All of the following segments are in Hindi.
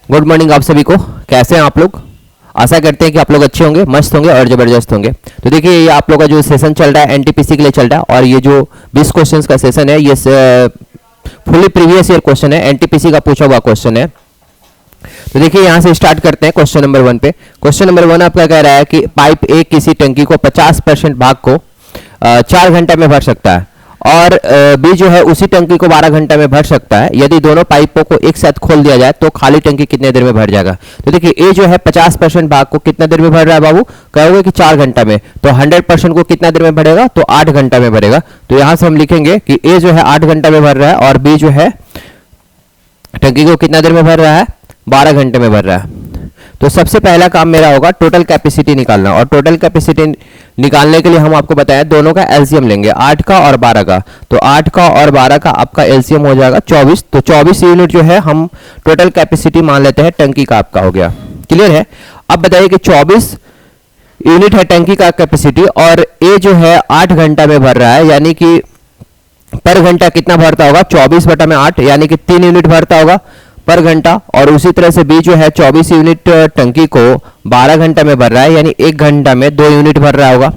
गुड मॉर्निंग आप सभी को। कैसे हैं आप लोग? आशा करते हैं कि आप लोग अच्छे होंगे, मस्त होंगे और ज़बरदस्त होंगे। तो देखिए ये आप लोग का जो सेशन चल रहा है एनटीपीसी के लिए चल रहा है, और ये जो 20 क्वेश्चंस का सेशन है ये फुली प्रीवियस ईयर क्वेश्चन है, एनटीपीसी का पूछा हुआ क्वेश्चन है। तो देखिए यहाँ से स्टार्ट करते हैं क्वेश्चन नंबर 1 पे। क्वेश्चन नंबर 1 आपका कह रहा है कि पाइप ए किसी टंकी को 50% भाग को 4 घंटे में भर सकता है, और बी जो है उसी टंकी को 12 घंटे में भर सकता है। यदि दोनों पाइपों को एक साथ खोल दिया जाए तो खाली टंकी कितने देर में भर जाएगा? तो देखिए ए जो है 50% भाग को कितना देर में भर रहा है बाबू? कहोगे कि 4 घंटा में, तो 100% को कितना देर में भरेगा? तो 8 घंटा में भरेगा। तो यहां से हम लिखेंगे कि ए जो है 8 घंटा में भर रहा है, और बी जो है टंकी को कितना देर में भर रहा है? 12 घंटे में भर रहा है। तो सबसे पहला काम मेरा होगा टोटल कैपेसिटी निकालना, और टोटल कैपेसिटी निकालने के लिए हम आपको बताया दोनों का एलसीएम लेंगे, 8 का और 12 का। तो 8 का और 12 का आपका एलसीएम हो जाएगा 24। तो 24 यूनिट जो है हम टोटल कैपेसिटी मान लेते हैं टंकी का आपका हो गया। क्लियर है? अब बताइए कि 24 यूनिट है टंकी का कैपेसिटी, और ए जो है 8 घंटा में भर रहा है, यानी कि पर घंटा कितना भरता होगा? 24/8 यानी कि 3 यूनिट भरता होगा पर घंटा। और उसी तरह से बी जो है 24 यूनिट टंकी को 12 घंटा में भर रहा है, यानी 1 घंटा में 2 यूनिट भर रहा होगा।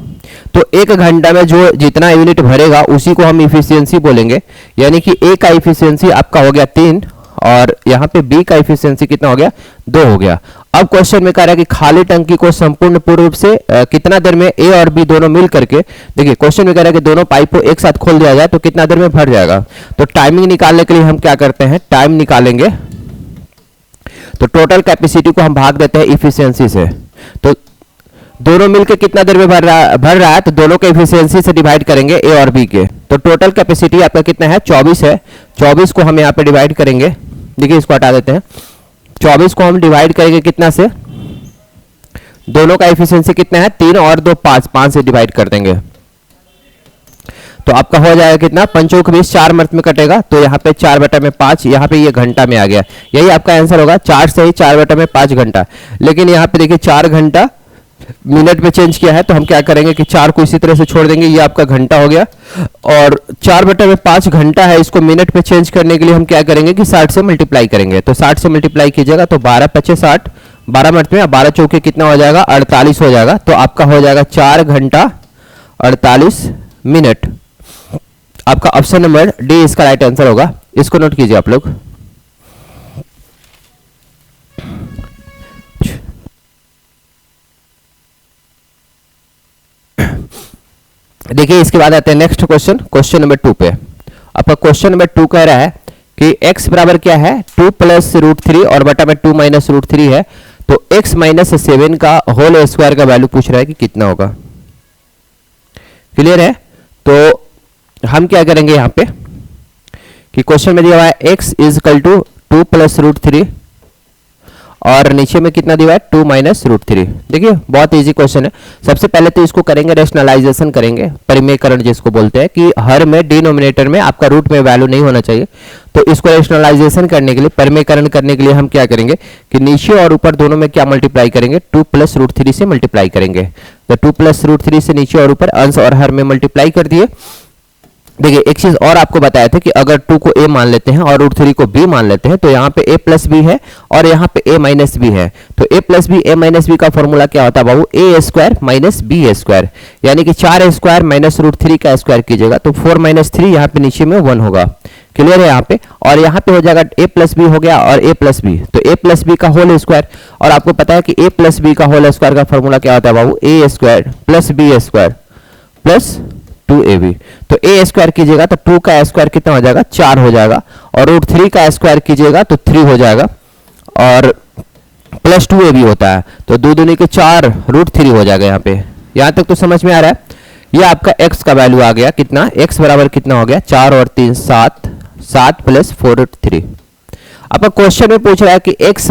तो 1 घंटा में जो जितना यूनिट भरेगा उसी को हम इफिशियंसी बोलेंगे, यानी कि ए का इफिशियंसी आपका हो गया 3, और यहाँ पे बी का इफिशियंसी कितना हो गया? 2 हो गया। अब क्वेश्चन में कह रहा है कि खाली टंकी को संपूर्ण पूर्ण रूप से कितना देर में ए और बी दोनों मिल करके, देखिए क्वेश्चन में कह रहा है कि दोनों पाइप को एक साथ खोल दिया जाए तो कितना देर में भर जाएगा। तो टाइमिंग निकालने के लिए हम क्या करते हैं? टाइम निकालेंगे। तो टोटल कैपेसिटी को हम भाग देते हैं इफिशियंसी से। तो दोनों मिलकर कितना देर में भर रहा है, तो दोनों के इफिशियंसी से डिवाइड करेंगे ए और बी के। तो टोटल कैपेसिटी आपका कितना है? 24 है। 24 को हम यहाँ पे डिवाइड करेंगे, देखिए इसको हटा देते हैं। 24 को हम डिवाइड करेंगे कितना से? दोनों का इफिशियंसी कितना है? 3 और 2 5, 5 से डिवाइड कर देंगे। तो आपका हो जाएगा कितना? 5 के 20, 4 मर्थ में कटेगा, तो यहाँ पे 4/5, यहाँ पे ये घंटा में आ गया। यही आपका आंसर होगा। 4 से ही 4/5 घंटा। लेकिन यहाँ पे देखिए 4 घंटा मिनट में चेंज किया है, तो हम क्या करेंगे कि 4 को इसी तरह से छोड़ देंगे, ये आपका घंटा हो गया। और 4/5 घंटा है, इसको मिनट में चेंज करने के लिए हम क्या करेंगे कि 60 से मल्टीप्लाई करेंगे। तो 60 से मल्टीप्लाई कीजिएगा तो 12×5 = 60, 12 मिनट में, 12 चौके कितना हो जाएगा? 48 हो जाएगा। तो आपका हो जाएगा 4 घंटा 48 मिनट। आपका ऑप्शन नंबर डी इसका राइट आंसर होगा। इसको नोट कीजिए आप लोग। देखिए इसके बाद आते हैं नेक्स्ट क्वेश्चन, क्वेश्चन नंबर 2 पे। आपका क्वेश्चन नंबर 2 कह रहा है कि x बराबर क्या है? 2 + √3 और बटा में 2 - √3 है। तो x - 7 का होल स्क्वायर का वैल्यू पूछ रहा है कि कितना होगा। क्लियर है? तो हम क्या करेंगे यहाँ पे कि क्वेश्चन में दिया हुआ है x = 2 + √3, और नीचे में कितना दिया है? 2 - √3। देखिए बहुत इजी क्वेश्चन है। सबसे पहले तो इसको करेंगे रेशनलाइजेशन करेंगे, परिमेयकरण जिसको बोलते हैं, कि हर में डिनोमिनेटर में आपका रूट में वैल्यू नहीं होना चाहिए। तो इसको रेशनलाइजेशन करने के लिए, परिमेयकरण करने के लिए हम क्या करेंगे कि नीचे और ऊपर दोनों में क्या मल्टीप्लाई करेंगे? 2 + √3 से मल्टीप्लाई करेंगे। तो 2 + √3 से नीचे और ऊपर अंश और हर में मल्टीप्लाई कर दिए। देखिए एक चीज और आपको बताया था कि अगर 2 को a मान लेते हैं और √3 को b मान लेते हैं, तो यहाँ पे a + b है और यहाँ पे a - b है। तो a + b, a - b का फॉर्मूला क्या होता है बाबू? a² - b², यानी कि 4a² - √3 का स्क्वायर कीजिएगा तो 4 - 3 यहाँ पे नीचे में 1 होगा। क्लियर है यहाँ पे? और यहाँ पे हो जाएगा a + b हो गया और a + b, तो a + b का होल स्क्वायर। और आपको पता है कि a + b का होल स्क्वायर का फॉर्मूला क्या होता है बाबू? a² + b² plus 2ab। तो a² कीजिएगा तो 2 का स्क्वायर कितना हो जाएगा? 4 हो जाएगा, और √3 का स्क्वायर कीजिएगा तो 3 हो जाएगा, और प्लस 2ab होता है, तो 2 दूनी के 4 √3 हो जाएगा। यहाँ पे यहाँ तक तो समझ में आ रहा है? ये आपका x का वैल्यू आ गया कितना? x बराबर कितना हो गया? 4 और 3 7, 7 + 4 3। आपका क्वेश्चन में पूछ रहा है कि x -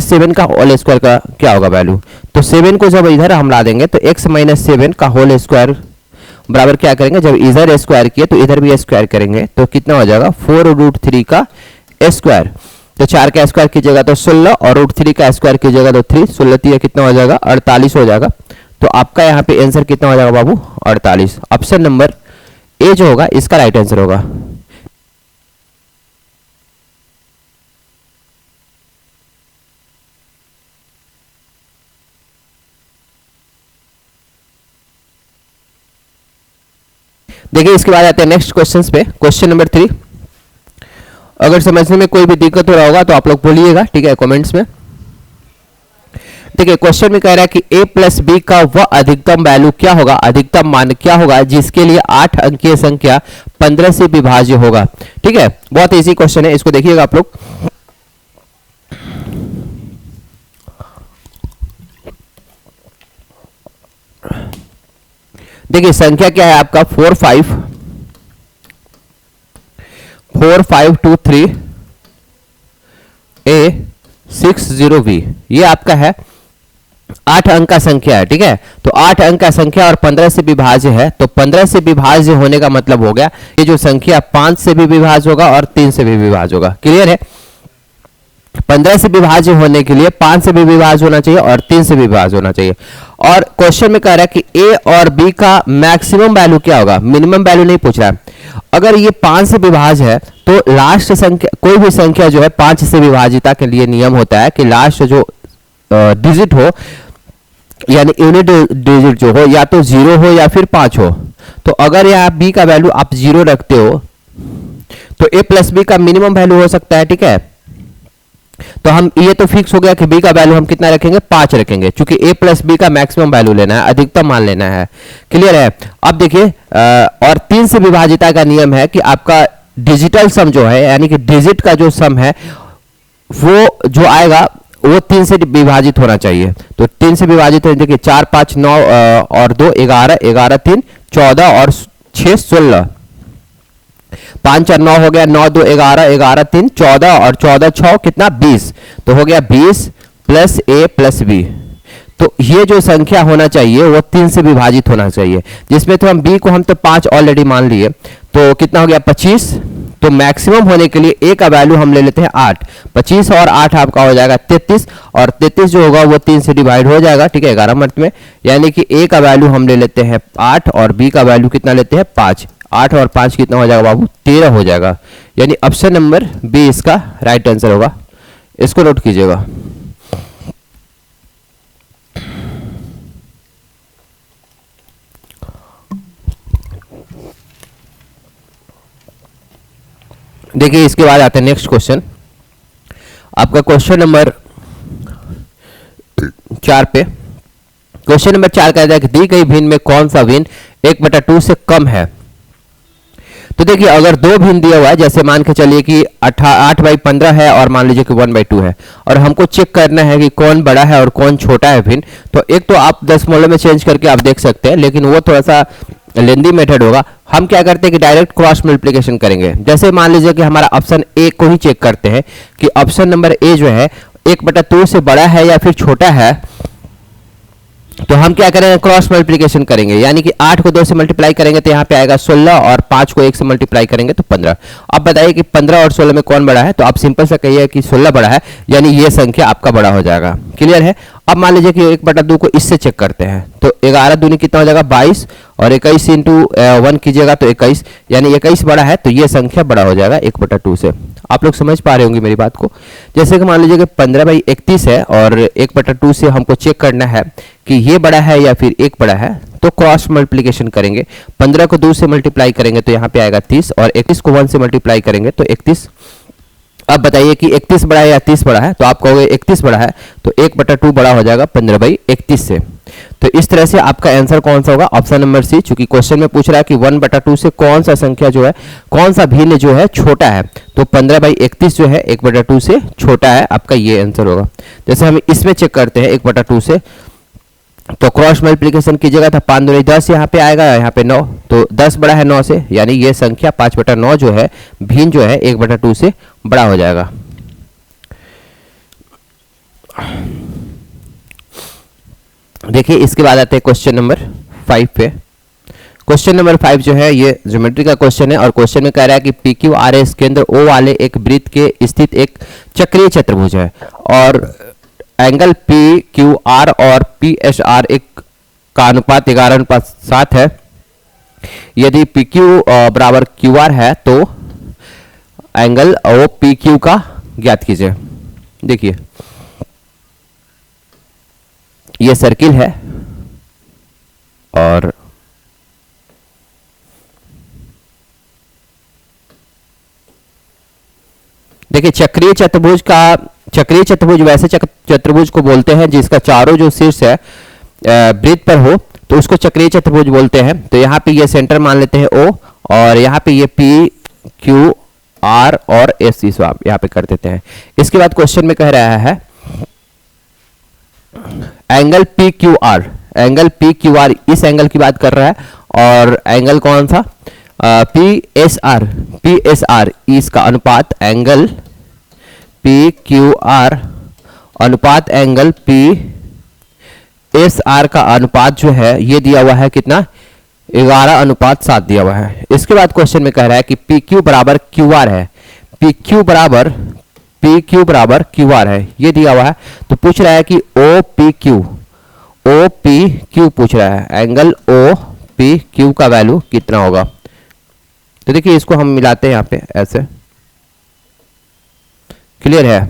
7 का होल स्क्वायर का क्या होगा वैल्यू? तो 7 को जब इधर हम ला देंगे तो x - 7 का होल स्क्वायर बराबर क्या करेंगे? जब इधर स्क्वायर किए तो इधर भी स्क्वायर करेंगे, तो कितना हो जाएगा? 4√3 का स्क्वायर। तो 4 का स्क्वायर कीजिएगा तो 16, और √3 का स्क्वायर कीजिएगा तो 3, 16 3 कितना हो जाएगा? 48 हो जाएगा। तो आपका यहाँ पे आंसर कितना हो जाएगा बाबू? 48। ऑप्शन नंबर ए जो होगा इसका राइट आंसर होगा। देखिए इसके बाद आते हैं नेक्स्ट क्वेश्चंस पे। क्वेश्चन नंबर 3, अगर समझने में कोई भी दिक्कत हो रहा होगा तो आप लोग बोलिएगा, ठीक है, कमेंट्स में। देखिए क्वेश्चन में कह रहा है कि a प्लस बी का वह अधिकतम वैल्यू क्या होगा, अधिकतम मान क्या होगा जिसके लिए 8 अंकीय संख्या 15 से विभाज्य होगा। ठीक है, बहुत इजी क्वेश्चन है, इसको देखिएगा आप लोग। देखिए संख्या क्या है आपका 4523 A60V, ये आपका है 8 अंक का संख्या है। ठीक है, तो 8 अंक का संख्या और 15 से विभाज्य है, तो 15 से विभाज्य होने का मतलब हो गया ये जो संख्या 5 से भी विभाज्य होगा और 3 से भी विभाज्य होगा। क्लियर है, 15 से विभाज्य होने के लिए 5 से भी विभाज्य होना चाहिए और 3 से भी विभाज्य होना चाहिए। और क्वेश्चन में कह रहा है कि ए और बी का मैक्सिमम वैल्यू क्या होगा, मिनिमम वैल्यू नहीं पूछ रहा है। अगर ये 5 से विभाज्य है तो लास्ट संख्या, कोई भी संख्या जो है 5 से विभाजिता के लिए नियम होता है कि लास्ट जो डिजिट हो, यानी यूनिट डिजिट जो हो, या तो 0 हो या फिर 5 हो। तो अगर यहाँ बी का वैल्यू आप 0 रखते हो तो ए प्लस बी का मिनिमम वैल्यू हो सकता है। ठीक है, तो हम ये तो फिक्स हो गया कि बी का वैल्यू हम कितना रखेंगे, 5 रखेंगे, क्योंकि ए प्लस बी का मैक्सिमम वैल्यू लेना है, अधिकतम मान लेना है। क्लियर है, अब देखिए और 3 से विभाजिता का नियम है कि आपका डिजिटल सम जो है, यानी कि डिजिट का जो सम है वो जो आएगा वो 3 से विभाजित होना चाहिए। तो 3 से विभाजित है, देखिए 4 5 9 और 2 11, 11 3 14 और 6 16, 5 4 9 हो गया, 9 2 11, 11 3 14 और 14 6 कितना 20, तो हो गया 20 प्लस ए प्लस बी। तो ये जो संख्या होना चाहिए वो 3 से विभाजित होना चाहिए, जिसमें तो हम b को हम तो 5 ऑलरेडी मान लिए, तो कितना हो गया 25। तो मैक्सिमम होने के लिए a का वैल्यू हम ले लेते हैं 8, 25 और 8 आपका हो जाएगा 33, और 33 जो होगा वो 3 से डिवाइड हो जाएगा। ठीक है, 11 मंथ में, यानी कि a का वैल्यू हम ले लेते हैं 8 और b का वैल्यू कितना लेते हैं 5। 8 और 5 कितना हो जाएगा बाबू, 13 हो जाएगा, यानी ऑप्शन नंबर बी इसका राइट आंसर होगा। इसको नोट कीजिएगा। देखिए इसके बाद आते हैं नेक्स्ट क्वेश्चन, आपका क्वेश्चन नंबर 4 पे। क्वेश्चन नंबर 4 कहता है कि दी गई भिन्न में कौन सा भिन्न 1/2 से कम है। तो देखिए अगर दो भिन्न दिया हुआ है, जैसे मान के चलिए कि 8/15 है और मान लीजिए कि 1/2 है, और हमको चेक करना है कि कौन बड़ा है और कौन छोटा है भिन्न, तो एक तो आप दशमलव में चेंज करके आप देख सकते हैं, लेकिन वो थोड़ा सा लेंदी मेथड होगा। हम क्या करते हैं कि डायरेक्ट क्रॉस मल्टीप्लिकेशन करेंगे। जैसे मान लीजिए कि हमारा ऑप्शन ए को ही चेक करते हैं कि ऑप्शन नंबर ए जो है 1/2 से बड़ा है या फिर छोटा है, तो हम क्या करेंगे, क्रॉस मल्टीप्लिकेशन करेंगे, यानी कि 8 को 2 से मल्टीप्लाई करेंगे तो यहाँ पे आएगा 16, और 5 को 1 से मल्टीप्लाई करेंगे तो 15। अब बताइए कि 15 और 16 में कौन बड़ा है, तो आप सिंपल से कहिए कि 16 बड़ा है, यानी ये संख्या आपका बड़ा हो जाएगा। क्लियर है, अब मान लीजिए कि 1/2 को इससे चेक करते हैं, तो 11 दूनी कितना हो जाएगा 22, और 21 इंटू 1 कीजिएगा तो 21, यानी 21 बड़ा है, तो ये संख्या बड़ा हो जाएगा 1/2 से। आप लोग समझ पा रहे होंगे मेरी बात को। जैसे कि मान लीजिए कि 15/31 है और 1/2 से हमको चेक करना है कि ये बड़ा है या फिर एक बड़ा है, तो क्रॉस मल्टीप्लिकेशन करेंगे। 15 को 2 से मल्टीप्लाई करेंगे तो यहाँ पे आएगा 30, और 31 को 1 से मल्टीप्लाई करेंगे तो 31। अब बताइए कि 31 बड़ा है या 30 बड़ा है, तो आप कहोगे 31 बड़ा है, तो 1/2 बड़ा हो जाएगा 15/31 से। तो इस तरह से आपका आंसर कौन सा होगा, ऑप्शन नंबर सी, चूंकि क्वेश्चन में पूछ रहा है कि 1/2 से कौन सा संख्या जो है, कौन सा भिन्न जो है छोटा है, तो 15/31 जो है 1/2 से छोटा है, आपका ये आंसर होगा। जैसे हम इसमें चेक करते हैं 1/2 से, तो क्रॉस मल्टीप्लिकेशन कीजिएगा तो 5 दूनी 10 यहाँ पे आएगा, यहाँ पे 9, तो 10 बड़ा है 9 से, यानी ये संख्या 5/9 जो है भिन्न जो है 1/2 से बड़ा हो जाएगा। देखिए इसके बाद आते हैं क्वेश्चन नंबर 5 पे। क्वेश्चन नंबर 5 जो है ये ज्योमेट्री का क्वेश्चन है, और क्वेश्चन में कह रहा है कि PQRS केंद्र O वाले एक वृत्त के स्थित एक चक्रीय चतुर्भुज है, और एंगल PQR और PSR एक का अनुपात 11:7 है। यदि PQ बराबर QR है तो एंगल OPQ का ज्ञात कीजिए। देखिए ये सर्किल है, और देखिए चक्रीय चतुर्भुज वैसे चतुर्भुज को बोलते हैं जिसका चारों जो शीर्ष है वृत्त पर हो, तो उसको चक्रीय चतुर्भुज बोलते हैं। तो यहाँ पे ये सेंटर मान लेते हैं O, और यहाँ पे ये P Q R और S इसको आप यहाँ पे कर देते हैं। इसके बाद क्वेश्चन में कह रहा है एंगल PQR, एंगल PQR इस एंगल की बात कर रहा है, और एंगल कौन सा PSR इसका अनुपात एंगल PQR अनुपात एंगल PSR का अनुपात जो है ये दिया हुआ है कितना 11:7 दिया हुआ है। इसके बाद क्वेश्चन में कह रहा है कि PQ बराबर QR है, PQ बराबर QR है ये दिया हुआ है। तो पूछ रहा है कि OPQ पूछ रहा है, एंगल OPQ का वैल्यू कितना होगा। तो देखिए इसको हम मिलाते हैं यहाँ पे ऐसे, क्लियर है।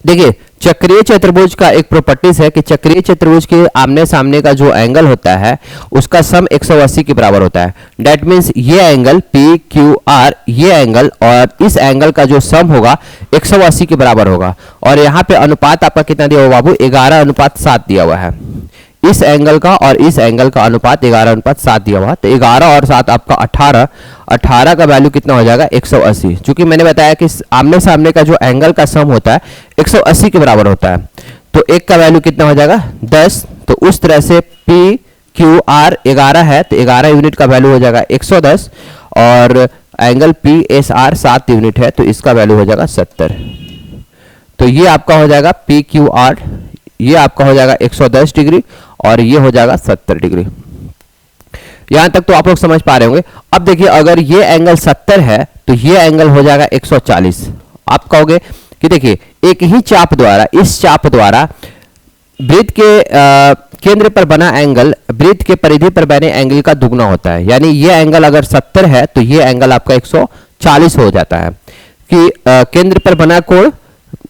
देखिए चक्रीय चतुर्भुज का एक प्रॉपर्टीज है कि चक्रीय चतुर्भुज के आमने सामने का जो एंगल होता है उसका सम 180 के बराबर होता है। दैट मीन्स ये एंगल PQR ये एंगल और इस एंगल का जो सम होगा 180 के बराबर होगा। और यहाँ पे अनुपात आपका कितना दिया हुआ बाबू 11:7 दिया हुआ है। इस एंगल का और इस एंगल का अनुपात 11:7 दिया हुआ। तो 11 और 7 आपका 18 का वैल्यू कितना हो जाएगा 180। चूंकि मैंने बताया कि आमने सामने का जो एंगल का सम होता है 180 के बराबर होता है, तो एक का वैल्यू कितना हो जाएगा 10। तो उस तरह से PQR 11 है तो 11 यूनिट का वैल्यू हो जाएगा 110, और एंगल PSR 7 यूनिट है तो इसका वैल्यू हो जाएगा 70। तो ये आपका हो जाएगा PQR, ये आपका हो जाएगा 110 डिग्री और ये हो जाएगा 70 डिग्री। यहां तक तो आप लोग समझ पा रहे होंगे। अब देखिए अगर ये एंगल 70 है तो ये एंगल हो जाएगा 140। आप कहोगे कि देखिए एक ही चाप द्वारा, इस चाप द्वारा वृत्त के केंद्र पर बना एंगल वृत्त के परिधि पर बने एंगल का दुगना होता है। यानी ये एंगल अगर 70 है तो ये एंगल आपका 140 हो जाता है कि केंद्र पर बना कोण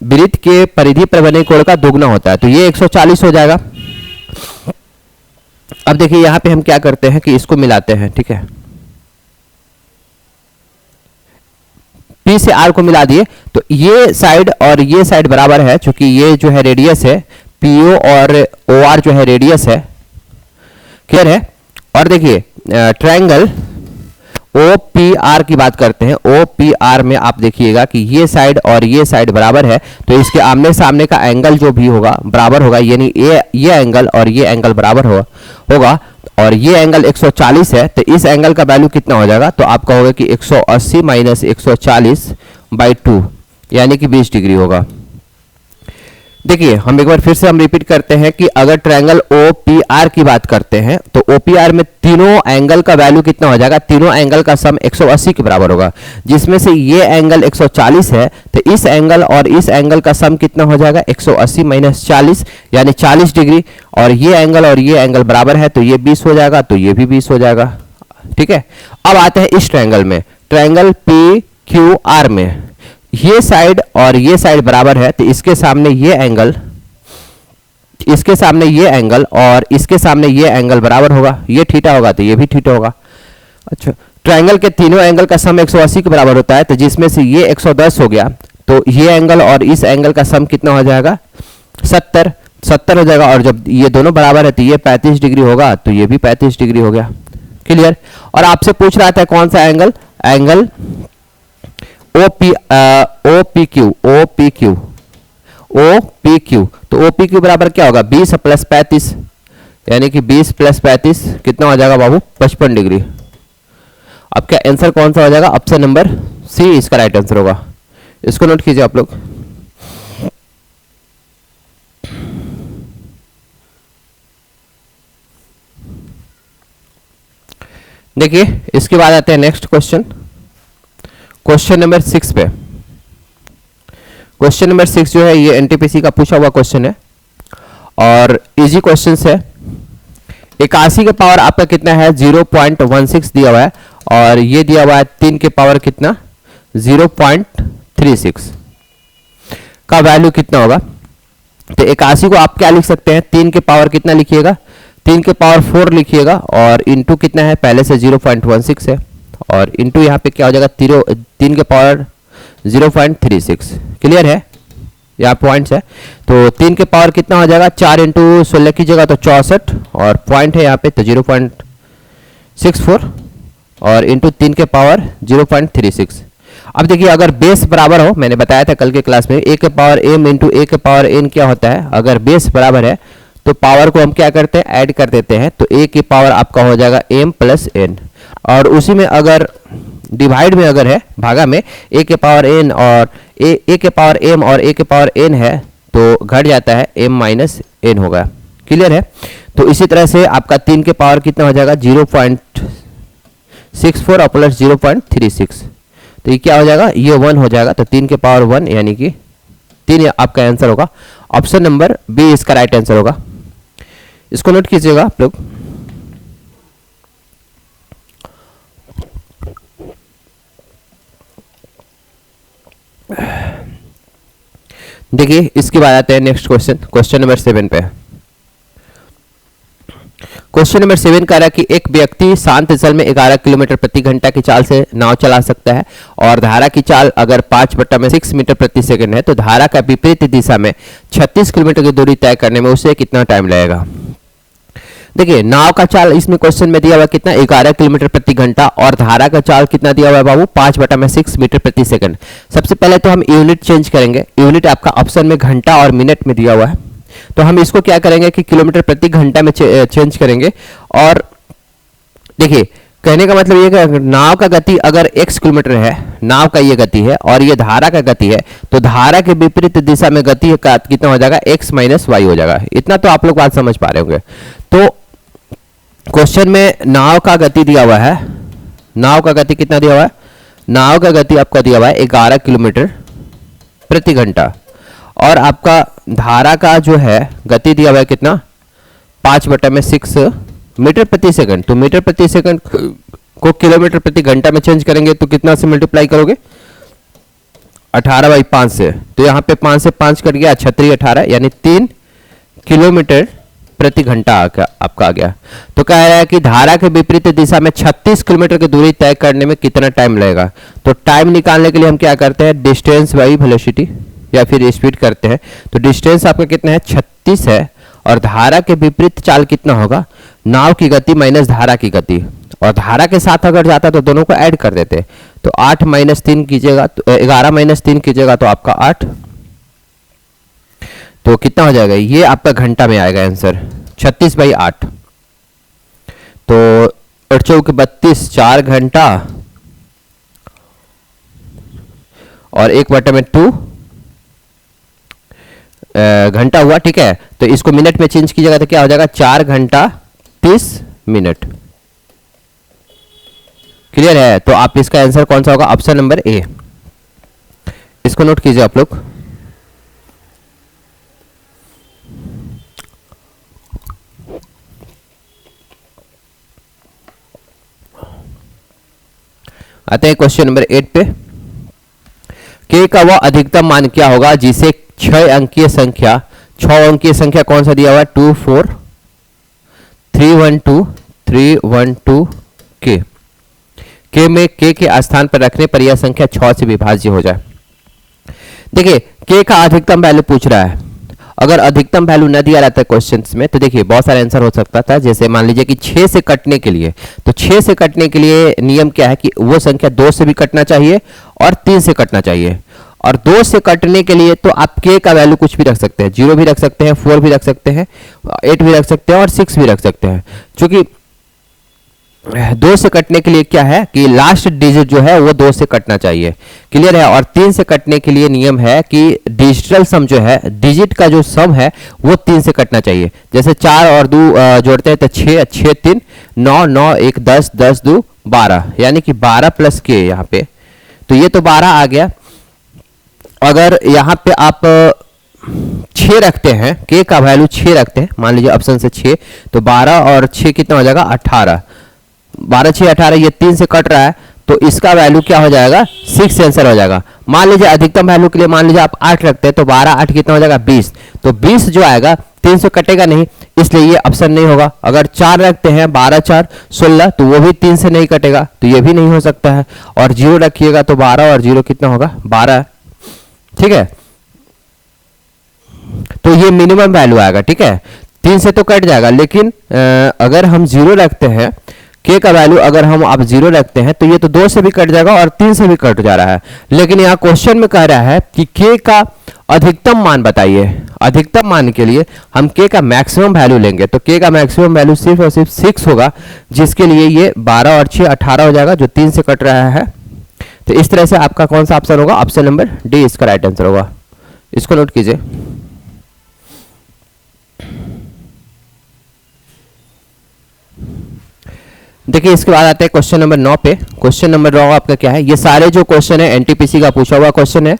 वृत्त के परिधि पर बने कोण का दुगना होता है, तो ये 140 हो जाएगा। अब देखिए यहां पे हम क्या करते हैं कि इसको मिलाते हैं, ठीक है। P से R को मिला दिए तो ये साइड और ये साइड बराबर है, क्योंकि ये जो है रेडियस है PO और OR जो है रेडियस है, क्लियर है। और देखिए ट्रायंगल OPR की बात करते हैं। OPR में आप देखिएगा कि ये साइड और ये साइड बराबर है, तो इसके आमने सामने का एंगल जो भी होगा बराबर होगा, यानी ये एंगल और ये एंगल बराबर होगा। और ये एंगल 140 है तो इस एंगल का वैल्यू कितना हो जाएगा, तो आप कहोगे कि 180 माइनस 140/2 यानी कि 20 डिग्री होगा। देखिए हम एक बार फिर से हम रिपीट करते हैं कि अगर ट्रायंगल OPR की बात करते हैं तो OPR में तीनों एंगल का वैल्यू कितना हो जाएगा, तीनों एंगल का सम 180 के बराबर होगा, जिसमें से ये एंगल 140 है तो इस एंगल और इस एंगल का सम कितना हो जाएगा 180 माइनस 40 यानी 40 डिग्री। और ये एंगल बराबर है तो ये 20 हो जाएगा, तो ये भी 20 हो जाएगा, ठीक है। अब आते हैं इस ट्रायंगल में, ट्रायंगल PQR में ये साइड और ये साइड बराबर है तो इसके सामने ये एंगल और इसके सामने ये एंगल बराबर होगा, ये थीटा होगा तो ये भी थीटा होगा। अच्छा, ट्रायंगल के तीनों एंगल का सम 180 के बराबर होता है, तो जिसमें से ये 110 हो गया तो ये एंगल और इस एंगल का सम कितना हो जाएगा 70 हो जाएगा। और जब ये दोनों बराबर है तो ये 35 डिग्री होगा तो ये भी 35 डिग्री हो गया, क्लियर। और आपसे पूछ रहा था कौन सा एंगल OPQ। तो OPQ बराबर क्या होगा 20 + 35 यानी कि 20 + 35 कितना हो जाएगा बाबू 55 डिग्री। अब क्या आंसर कौन सा हो जाएगा, ऑप्शन नंबर C इसका राइट आंसर होगा। इसको नोट कीजिए आप लोग। देखिए इसके बाद आते हैं नेक्स्ट क्वेश्चन नंबर 6 पे। क्वेश्चन नंबर 6 जो है ये एनटीपीसी का पूछा हुआ क्वेश्चन है और इजी क्वेश्चन है। 81 के पावर आपका कितना है 0.16 दिया हुआ है और ये दिया हुआ है 3 के पावर कितना 0.36 का वैल्यू कितना होगा। तो 81 को आप क्या लिख सकते हैं 3 के पावर कितना लिखिएगा 3 के पावर 4 लिखिएगा और इंटू कितना है पहले से 0.16 है और इंटू यहाँ पे क्या हो जाएगा 3 के पावर 0.36। क्लियर है, यहाँ पॉइंट्स है। तो 3 के पावर कितना हो जाएगा, 4 इंटू 16 की जगह तो 64, और पॉइंट है यहाँ पे तो 0.64 और इंटू 3 के पावर 0.36। अब देखिए अगर बेस बराबर हो, मैंने बताया था कल के क्लास में a के पावर m इंटू a के पावर n क्या होता है, अगर बेस बराबर है तो पावर को हम क्या करते हैं, ऐड कर देते हैं। तो a की पावर आपका हो जाएगा m प्लस n, और उसी में अगर डिवाइड में अगर है, भागा में a के पावर n और a के पावर m और a के पावर n है तो घट जाता है m माइनस n होगा। क्लियर है। तो इसी तरह से आपका 3 के पावर कितना हो जाएगा, 0.64 और प्लस 0.36, तो ये क्या हो जाएगा, ये 1 हो जाएगा। तो 3 के पावर 1 यानी कि 3 आपका आंसर होगा। ऑप्शन नंबर बी इसका राइट आंसर होगा। इसको नोट कीजिएगा आप लोग। देखिए इसके बाद आते हैं नेक्स्ट क्वेश्चन, क्वेश्चन नंबर 7 पे। क्वेश्चन नंबर 7 कह रहा है कि एक व्यक्ति शांत जल में 11 किलोमीटर प्रति घंटा की चाल से नाव चला सकता है और धारा की चाल अगर 5/6 मीटर प्रति सेकंड है तो धारा का विपरीत दिशा में 36 किलोमीटर की दूरी तय करने में उसे कितना टाइम लगेगा। देखिए नाव का चाल इसमें क्वेश्चन में दिया हुआ कितना, 11 किलोमीटर प्रति घंटा, और धारा का चाल कितना दिया हुआ है बाबू, 5/6 मीटर प्रति सेकंड। सबसे पहले तो हम यूनिट चेंज करेंगे। यूनिट आपका ऑप्शन में घंटा और मिनट में दिया हुआ है, तो हम इसको क्या करेंगे कि किलोमीटर प्रति घंटा में चेंज करेंगे। और देखिए कहने का मतलब ये कि नाव का गति अगर x किलोमीटर है, नाव का ये गति है और ये धारा का गति है, तो धारा के विपरीत दिशा में गति का कितना हो जाएगा, x माइनस वाई हो जाएगा। इतना तो आप लोग बात समझ पा रहे होंगे। तो क्वेश्चन में नाव का गति दिया हुआ है, नाव का गति कितना दिया हुआ है, नाव का गति आपका दिया हुआ है 11 किलोमीटर प्रति घंटा, और आपका धारा का जो है गति दिया हुआ है कितना, 5/6 मीटर प्रति सेकंड। तो मीटर प्रति सेकंड को किलोमीटर प्रति घंटा में चेंज करेंगे तो कितना से मल्टीप्लाई करोगे, 18/5 से। तो यहाँ पे 5 से 5 कट गया, 36 18 यानी 3 किलोमीटर प्रति घंटा आपका आ गया। तो कह रहा है कि धारा के विपरीत दिशा में 36 किलोमीटर की दूरी तय करने में कितना टाइम लगेगा। तो टाइम निकालने के लिए हम क्या करते हैं, डिस्टेंस बाई वेलोसिटी या फिर स्पीड करते हैं। तो डिस्टेंस आपका कितना है, 36 है, और धारा के विपरीत चाल कितना होगा, नाव की गति माइनस धारा की गति, और धारा के साथ अगर जाता तो दोनों को ऐड कर देते। तो 8 - 3 कीजिएगा, तो 11 - 3 कीजिएगा तो आपका 8, तो कितना हो जाएगा, ये आपका घंटा में आएगा आंसर 36/8। तो 8×32 4 घंटा और 1/2 घंटा हुआ। ठीक है, तो इसको मिनट में चेंज कीजिएगा तो क्या हो जाएगा, 4 घंटा 30 मिनट। क्लियर है। तो आप इसका आंसर कौन सा होगा, ऑप्शन नंबर ए। इसको नोट कीजिए आप लोग। आते हैं क्वेश्चन नंबर 8 पे। के का वह अधिकतम मान क्या होगा जिसे 6 अंकीय संख्या कौन सा दिया हुआ है, 2 4 312 312 के में के स्थान पर रखने पर यह संख्या 6 से विभाज्य हो जाए। देखिए के का अधिकतम वैल्यू पूछ रहा है। अगर अधिकतम वैल्यू न दिया रहता है क्वेश्चंस में तो देखिए बहुत सारे आंसर हो सकता था। जैसे मान लीजिए कि 6 से कटने के लिए, तो 6 से कटने के लिए नियम क्या है कि वो संख्या 2 से भी कटना चाहिए और 3 से कटना चाहिए। और 2 से कटने के लिए तो आप के का वैल्यू कुछ भी रख सकते हैं, 0 भी रख सकते हैं, 4 भी रख सकते हैं, 8 भी रख सकते हैं और 6 भी रख सकते हैं। क्योंकि 2 से कटने के लिए क्या है कि लास्ट डिजिट जो है वो 2 से कटना चाहिए। क्लियर है। और 3 से कटने के लिए नियम है कि डिजिटल सम जो है, डिजिट का जो सम है वो 3 से कटना चाहिए। जैसे 4 और 2 जोड़ते हैं तो 6 6 3 9 9 1 10 10 2 12 यानी कि 12 प्लस के यहाँ पे, तो ये तो 12 आ गया। अगर यहाँ पे आप 6 रखते हैं, के का वैल्यू 6 रखते हैं, मान लीजिए ऑप्शन से 6, तो 12 और 6 कितना हो जाएगा, 18। 12 6 18, ये 3 से कट रहा है तो इसका वैल्यू क्या हो जाएगा, 6 आंसर हो जाएगा। मान लीजिए अधिकतम वैल्यू के लिए मान लीजिए आप 8 रखते हैं तो 12 8 कितना हो जाएगा, 20। तो 20 जो आएगा 3 से कटेगा नहीं, इसलिए ये ऑप्शन नहीं होगा। अगर 4 रखते हैं 12 4 16 तो वो भी 3 से नहीं कटेगा, तो ये भी नहीं हो सकता है। और 0 रखिएगा तो 12 और 0 कितना होगा 12, ठीक है। तो ये मिनिमम वैल्यू आएगा, ठीक है। 3 से तो कट जाएगा, लेकिन अगर हम 0 रखते हैं k का वैल्यू, अगर हम आप 0 रखते हैं तो ये तो 2 से भी कट जाएगा और 3 से भी कट जा रहा है। लेकिन यहाँ क्वेश्चन में कह रहा है कि k का अधिकतम मान बताइए। अधिकतम मान के लिए हम k का मैक्सिमम वैल्यू लेंगे, तो k का मैक्सिमम वैल्यू सिर्फ और सिर्फ 6 होगा, जिसके लिए ये 12 और 6 18 हो जाएगा, जो 3 से कट रहा है। तो इस तरह से आपका कौन सा ऑप्शन होगा, ऑप्शन नंबर डी इसका राइट आंसर होगा। इसको नोट कीजिए। देखिए इसके बाद आते हैं क्वेश्चन नंबर 9 पे। क्वेश्चन नंबर 9 आपका क्या है, ये सारे जो क्वेश्चन है एनटीपीसी का पूछा हुआ क्वेश्चन है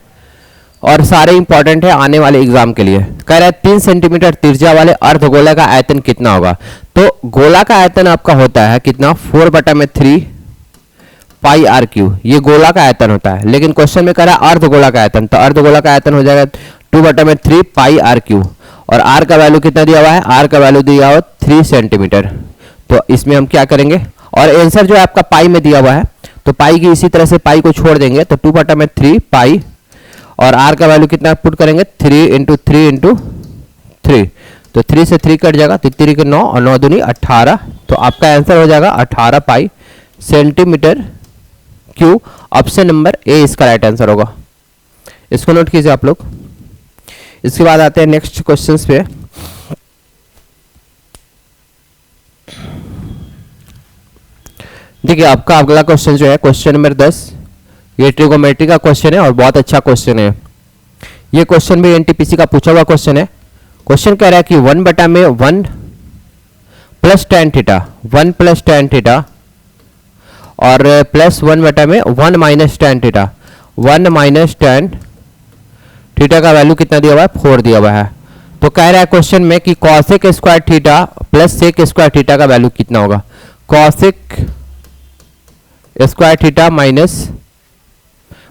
और सारे इंपॉर्टेंट है आने वाले एग्जाम के लिए। कह रहा है 3 सेंटीमीटर त्रिज्या वाले अर्धगोला का आयतन कितना होगा। तो गोला का आयतन आपका होता है कितना, 4/3 पाई आर क्यू, ये गोला का आयतन होता है। लेकिन क्वेश्चन में कह रहा है अर्धगोला का आयतन, तो अर्धगोला का आयतन हो जाएगा 2/3 पाई आर क्यू। और आर का वैल्यू कितना दिया हुआ है, आर का वैल्यू दिया हुआ 3 सेंटीमीटर। तो इसमें हम क्या करेंगे, और आंसर जो है आपका पाई में दिया हुआ है, तो पाई की इसी तरह से पाई को छोड़ देंगे, तो 2/3 पाई, और आर का वैल्यू कितना पुट करेंगे 3 × 3 × 3, तो 3 से 3 कट जाएगा, तो 3 के 9 और 9 दूनी 18। तो आपका आंसर हो जाएगा 18 पाई centimetre cube. Option number A इसका राइट आंसर होगा। इसको नोट कीजिए आप लोग। इसके बाद आते हैं नेक्स्ट क्वेश्चन पे। देखिए आपका अगला क्वेश्चन जो है क्वेश्चन नंबर 10, ये ट्रिगोमेट्री का क्वेश्चन है और बहुत अच्छा क्वेश्चन है। ये क्वेश्चन भी एनटीपीसी का पूछा हुआ क्वेश्चन है। क्वेश्चन कह रहा है कि 1/1 plus tan theta, 1 plus tan theta, और plus 1/1 minus tan theta, 1 minus tan theta का वैल्यू कितना दिया हुआ है, 4 दिया हुआ है। तो कह रहा है क्वेश्चन में कि cosec square theta plus sec square theta का वैल्यू कितना होगा। कॉसेक स्क्वायर थीटा माइनस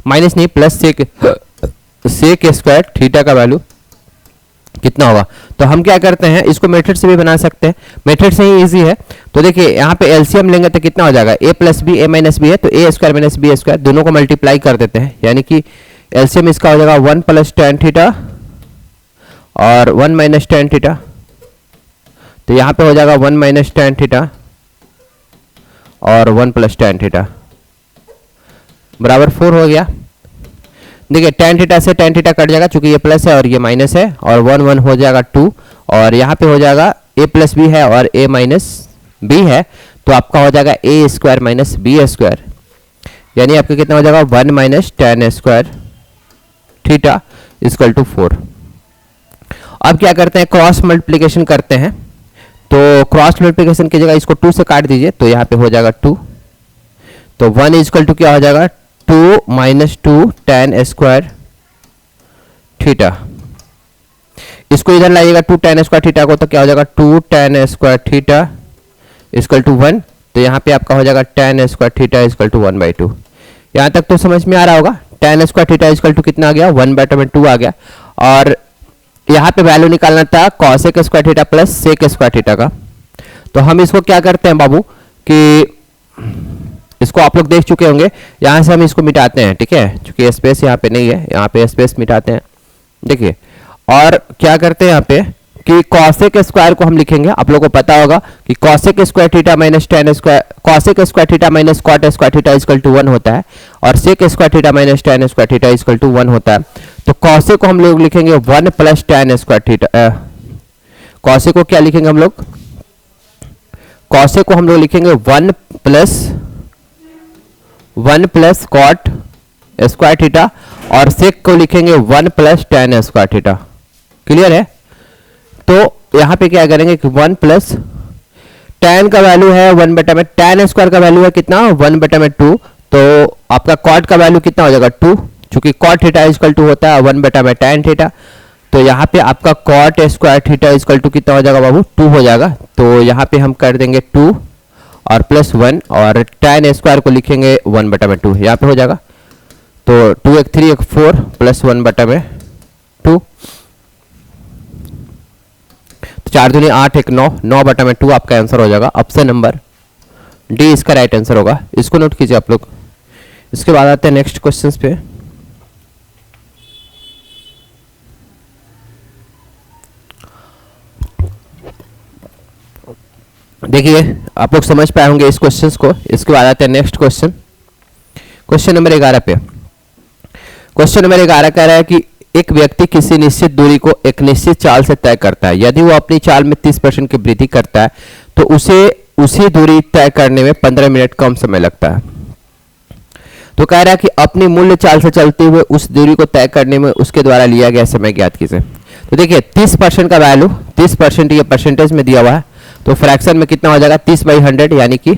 नहीं प्लस सेक स्क्वायर थीटा का वैल्यू कितना होगा। तो हम क्या करते हैं, इसको मेथड से भी बना सकते हैं, मेथड से ही इजी है। तो देखिए यहाँ पे एलसीएम लेंगे तो कितना हो जाएगा, a + b a - b है, तो a² - b² दोनों को मल्टीप्लाई कर देते हैं, यानी कि एलसीएम इसका हो जाएगा 1 + tan थीटा और 1 - tan थीटा। तो यहाँ पे हो जाएगा 1 - tan थीटा और 1 + tan थीटा बराबर 4 हो गया। देखिए tan थीटा से tan थीटा कट जाएगा, चूंकि ये प्लस है और ये माइनस है, और 1 1 हो जाएगा 2, और यहाँ पे हो जाएगा a + b है और a - b है, तो आपका हो जाएगा a² - b², यानी आपका कितना हो जाएगा 1 - tan² थीटा = 4। अब क्या करते हैं, क्रॉस मल्टीप्लिकेशन करते हैं। तो क्रॉस मल्टीप्लिकेशन की जगह इसको 2 से काट दीजिए, तो यहाँ पे हो जाएगा 2, तो 1 = क्या हो जाएगा 2 - 2 tan² थीटा। इसको इधर लाइएगा 2 tan² थीटा को, तो क्या हो जाएगा 2 tan² थीटा = 1। तो यहाँ पे आपका हो जाएगा tan² थीटा = 1/2। यहाँ तक तो समझ में आ रहा होगा। tan² थीटा = कितना आ गया, 1/2 आ गया। और यहाँ पे वैल्यू निकालना था cosec square theta plus sec square theta का। तो हम इसको क्या करते हैं बाबू कि इसको आप लोग देख चुके होंगे, यहाँ से हम इसको मिटाते हैं, ठीक है, क्योंकि स्पेस यहाँ पे नहीं है, यहाँ पे स्पेस मिटाते हैं। देखिए और क्या करते हैं यहाँ पे कि कॉसेक स्क्वायर को हम लिखेंगे, आप लोगों को पता होगा कि cosec square theta minus tan square, cosec square theta minus cot square theta = 1 होता है, और sec square theta minus tan square theta = 1 होता है। तो कॉसेक को हम लोग लिखेंगे 1 + tan स्क्वायर थीटा। कॉसेक को क्या लिखेंगे हम लोग, कॉसेक को हम लोग लिखेंगे 1 + कॉट स्क्वायर थीटा, और सेक को लिखेंगे 1 + tan स्क्वायर थीटा। क्लियर है। तो यहाँ पे क्या करेंगे कि 1 + tan का वैल्यू है 1/, tan स्क्वायर का वैल्यू है कितना 1/2, तो आपका कॉट का वैल्यू कितना हो जाएगा 2, चूंकि कॉट थीटा = होता है 1/tan थीटा। तो यहाँ पे आपका कॉट स्क्वायर थीटा = कितना हो जाएगा बाबू 2 हो जाएगा। तो यहाँ पे हम कर देंगे 2 और +1, और tan स्क्वायर को लिखेंगे 1/2, यहाँ पे हो जाएगा। तो 2 × 3 = 4 + 1/2। 4 दूनी 8, 1 9, 9 बटा में 2 आपका आंसर हो जाएगा। ऑप्शन नंबर डी इसका राइट आंसर होगा। इसको नोट कीजिए आप लोग। इसके बाद आते हैं नेक्स्ट क्वेश्चंस पे। देखिए आप लोग समझ पाए होंगे इस क्वेश्चंस को। इसके बाद आते हैं नेक्स्ट क्वेश्चन, क्वेश्चन नंबर 11 पे। क्वेश्चन नंबर 11 कह रहा है कि एक व्यक्ति किसी निश्चित दूरी को एक निश्चित चाल से तय करता है। यदि वो अपनी चाल में 30% की वृद्धि करता है तो उसे उसी दूरी तय करने में 15 मिनट कम समय लगता है। तो कह रहा है कि अपनी मूल्य चाल से चलते हुए उस दूरी को तय करने में उसके द्वारा लिया गया समय ज्ञात कीजिए। तो देखिए 30% का वैल्यू, 30% ये परसेंटेज में दिया हुआ है, तो फ्रैक्शन में कितना हो जाएगा 30/100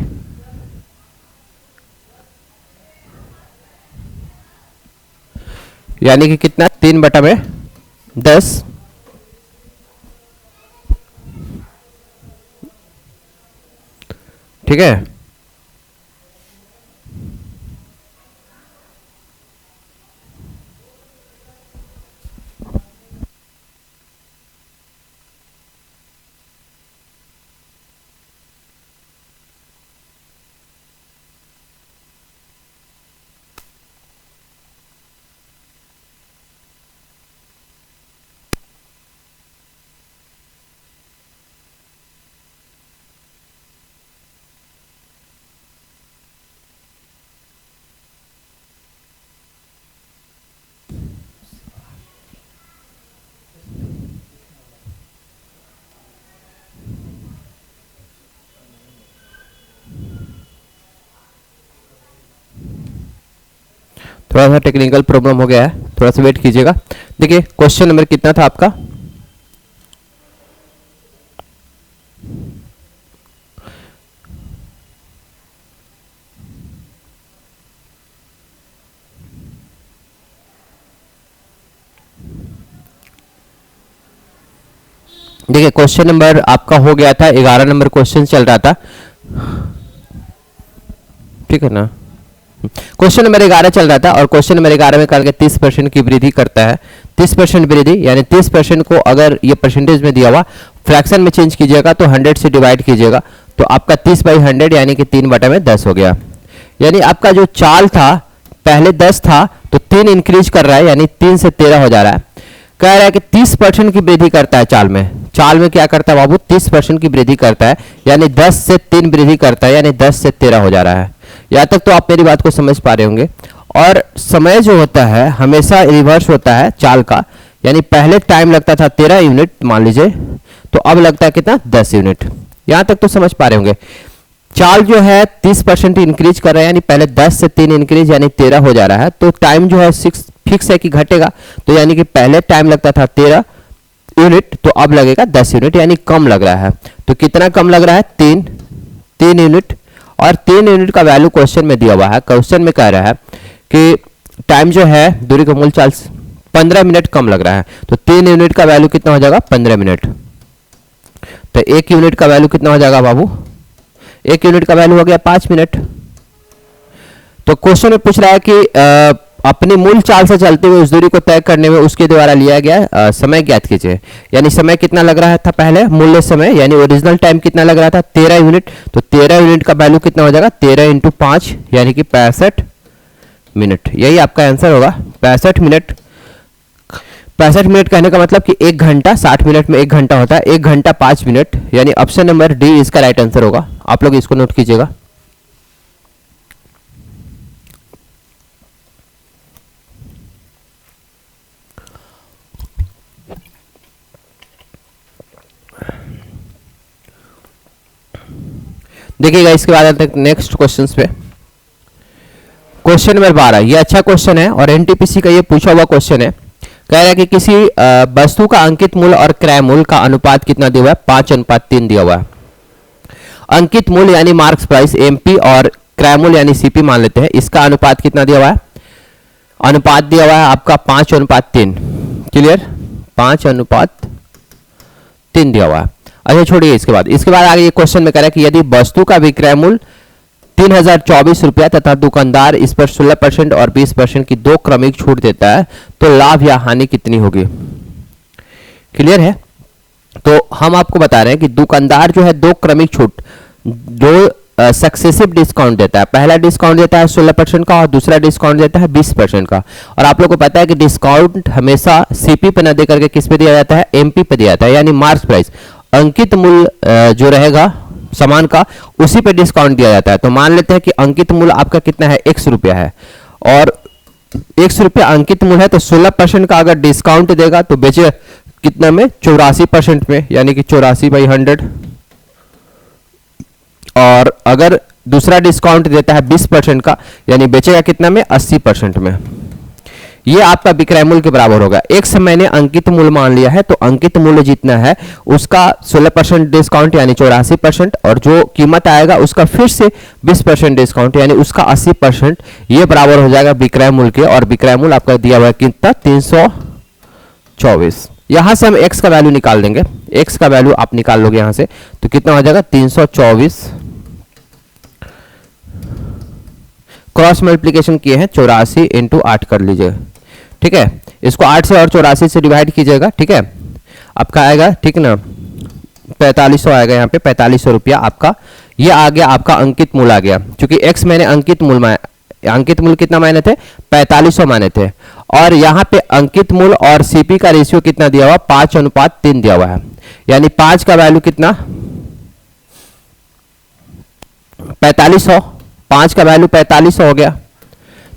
यानी कि कितना 3/10। ठीक है। थोड़ा सा टेक्निकल प्रॉब्लम हो गया है, थोड़ा सा वेट कीजिएगा। देखिए क्वेश्चन नंबर कितना था आपका, देखिए क्वेश्चन नंबर आपका हो गया था 11 नंबर क्वेश्चन चल रहा था, ठीक है ना। क्वेश्चन नंबर 11 चल रहा था और क्वेश्चन नंबर 11 में करके 30% की वृद्धि करता है। 30% वृद्धि यानी 30% को अगर ये परसेंटेज में दिया हुआ फ्रैक्शन में चेंज कीजिएगा तो 100 से डिवाइड कीजिएगा तो आपका 30/100 यानी कि 3/10 हो गया। यानी आपका जो चाल था पहले 10 था तो 3 इंक्रीज कर रहा है यानी 3 से 13 हो जा रहा है। कह रहा है कि 30% की वृद्धि करता है चाल में। चाल में क्या करता है बाबू 30% की वृद्धि करता है यानी 10 से 3 वृद्धि करता है यानी 10 से 13 हो जा रहा है। यहाँ तक तो आप मेरी बात को समझ पा रहे होंगे। और समय जो होता है हमेशा रिवर्स होता है चाल का, यानी पहले टाइम लगता था 13 यूनिट मान लीजिए तो अब लगता है कितना 10 यूनिट। यहाँ तक तो समझ पा रहे होंगे। चाल जो है 30% इंक्रीज कर रहा है यानी पहले 10 से 3 इंक्रीज यानी 13 हो जा रहा है। तो टाइम जो है 6 फिक्स है कि घटेगा, तो यानी कि पहले टाइम लगता था 13 यूनिट तो अब लगेगा 10 यूनिट यानी कम लग रहा है। तो कितना कम लग रहा है 3 यूनिट। और 3 यूनिट का वैल्यू क्वेश्चन में दिया हुआ है। क्वेश्चन में कह रहा है कि टाइम जो है दूरी का मूल चाल 15 मिनट कम लग रहा है। तो 3 यूनिट का वैल्यू कितना हो जाएगा 15 मिनट। तो 1 यूनिट का वैल्यू कितना हो जाएगा बाबू, 1 यूनिट का वैल्यू हो गया 5 मिनट। तो क्वेश्चन में पूछ रहा है कि अपनी मूल चाल से चलते हुए उस दूरी को तय करने में उसके द्वारा लिया गया समय ज्ञात कीजिए। यानी समय कितना लग रहा था पहले, मूल्य समय यानी ओरिजिनल टाइम कितना लग रहा था 13 यूनिट। तो 13 यूनिट का वैल्यू कितना हो जाएगा 13 × 5 यानी कि 65 मिनट। यही आपका आंसर होगा 65 मिनट। 65 मिनट कहने का मतलब कि 1 घंटा 60 मिनट में 1 घंटा होता है, 1 घंटा 5 मिनट यानी ऑप्शन नंबर डी इसका राइट आंसर होगा। आप लोग इसको नोट कीजिएगा। देखिएगा इसके बाद नेक्स्ट क्वेश्चन पे, क्वेश्चन नंबर 12। ये अच्छा क्वेश्चन है और एनटीपीसी का ये पूछा हुआ क्वेश्चन है। कह रहा है कि किसी वस्तु का अंकित मूल्य और क्रय मूल्य का अनुपात कितना दिया हुआ है 5:3 दिया हुआ है। अंकित मूल्य यानी मार्क्स प्राइस एमपी और क्रय मूल्य यानी सीपी मान लेते हैं। इसका अनुपात कितना दिया हुआ है, अनुपात दिया हुआ है आपका 5:3। क्लियर, 5:3 दिया हुआ है। अच्छा छोड़िए इसके बाद आगे ये क्वेश्चन में कह रहा है कि यदि वस्तु का विक्रय मूल्य 3024 रुपया तथा दुकानदार इस पर 16% और 20% की 2 क्रमिक छूट देता है तो लाभ या हानि कितनी होगी। क्लियर है। तो हम आपको बता रहे हैं कि दुकानदार जो है दो क्रमिक छूट, दो सक्सेसिव डिस्काउंट देता है। पहला डिस्काउंट देता है 16% का और दूसरा डिस्काउंट देता है 20% का। और आप लोग को पता है कि डिस्काउंट हमेशा सीपी पे न दे करके किस पे दिया जाता है, एमपी पे दिया जाता है, यानी मार्क्स प्राइस, अंकित मूल्य जो रहेगा सामान का उसी पे डिस्काउंट दिया जाता है। तो मान लेते हैं कि अंकित मूल्य आपका कितना है, 100 रुपया है और 100 रुपया अंकित मूल्य है, तो 16% का अगर डिस्काउंट देगा तो बेचे कितना में, 84% में, यानी कि 84/100। और अगर दूसरा डिस्काउंट देता है 20% का, यानी बेचेगा कितना में, 80% में। ये आपका विक्रय मूल्य के बराबर होगा। एक से मैंने अंकित मूल्य मान लिया है, तो अंकित मूल्य जितना है उसका 16% डिस्काउंट यानी 84%, और जो कीमत आएगा उसका फिर से 20% डिस्काउंट यानी उसका 80%, ये बराबर हो जाएगा विक्रय मूल्य के। और विक्रय मूल्य आपका दिया हुआ है कितना, 324। यहां से हम x का वैल्यू निकाल देंगे। x का वैल्यू आप निकाल लोगे यहां से, तो कितना हो जाएगा, 324 क्रॉस मल्टीप्लिकेशन किए हैं 84 इंटू 8 कर लीजिएगा, ठीक है। इसको 8 से और 84 से डिवाइड कीजिएगा, ठीक है। आपका आएगा, ठीक ना, 4500 आएगा यहाँ पे, 4500 रुपया आपका ये आ गया, आपका अंकित मूल्य आ गया। क्योंकि x मैंने अंकित मूल्य कितना माने थे, 4500 माने थे। और यहाँ पे अंकित मूल्य और सीपी का रेशियो कितना दिया हुआ, 5:3 दिया हुआ है, यानी 5 का वैल्यू कितना, 4500, 5 का वैल्यू 4500 हो गया।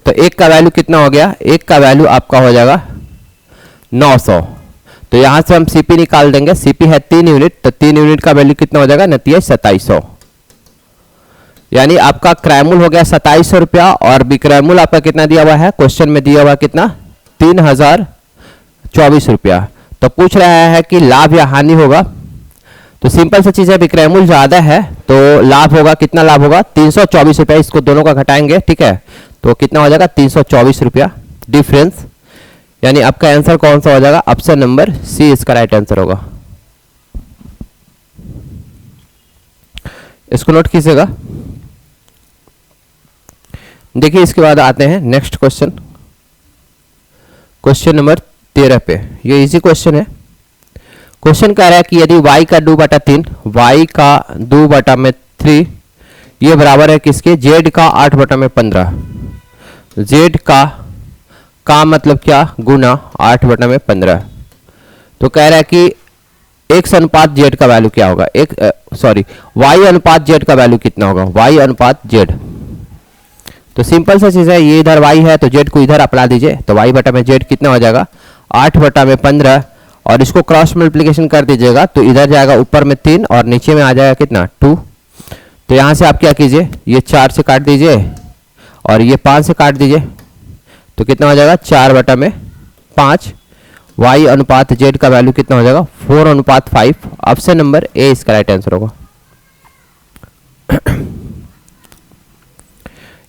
तो 1 का वैल्यू कितना हो गया, 1 का वैल्यू आपका हो जाएगा 900। तो यहां से हम सीपी निकाल देंगे, सीपी है 3 यूनिट, तो 3 यूनिट का वैल्यू कितना हो जाएगा, नतीजा 2700, यानी आपका क्रय मूल्य हो गया 2700 रुपया। और विक्रय मूल्य आपका कितना दिया हुआ है, क्वेश्चन में दिया हुआ कितना, 3024 रुपया। तो पूछ रहा है कि लाभ या हानि होगा, तो सिंपल सा चीज है, विक्रय मूल्य ज्यादा है तो लाभ होगा, कितना लाभ होगा, 324 रुपया। इसको दोनों का घटाएंगे, ठीक है, तो कितना हो जाएगा, 324 रुपया डिफरेंस, यानी आपका आंसर कौन सा हो जाएगा, ऑप्शन नंबर सी इसका राइट आंसर होगा। इसको नोट कीजिएगा। देखिए इसके बाद आते हैं नेक्स्ट क्वेश्चन, क्वेश्चन नंबर 13 पे। ये इजी क्वेश्चन है। क्वेश्चन कह रहा है कि यदि y का 2/3, y का 2/3 ये बराबर है किसके, z का 8/15, z का मतलब क्या, गुना 8/15। तो कह रहा है कि x अनुपात z का वैल्यू क्या होगा, y अनुपात z का वैल्यू कितना होगा, y अनुपात z। तो सिंपल सा चीज है, ये इधर y है तो z को इधर अपना दीजिए, तो y/z कितना हो जाएगा, 8/15, और इसको क्रॉस मल्टीप्लिकेशन कर दीजिएगा तो इधर जाएगा ऊपर में 3 और नीचे में आ जाएगा कितना, 2। तो यहाँ से आप क्या कीजिए, ये 4 से काट दीजिए और ये 5 से काट दीजिए, तो कितना हो जाएगा, 4/5। y अनुपात z का वैल्यू कितना हो जाएगा, 4:5। ऑप्शन नंबर ए इसका राइट आंसर होगा।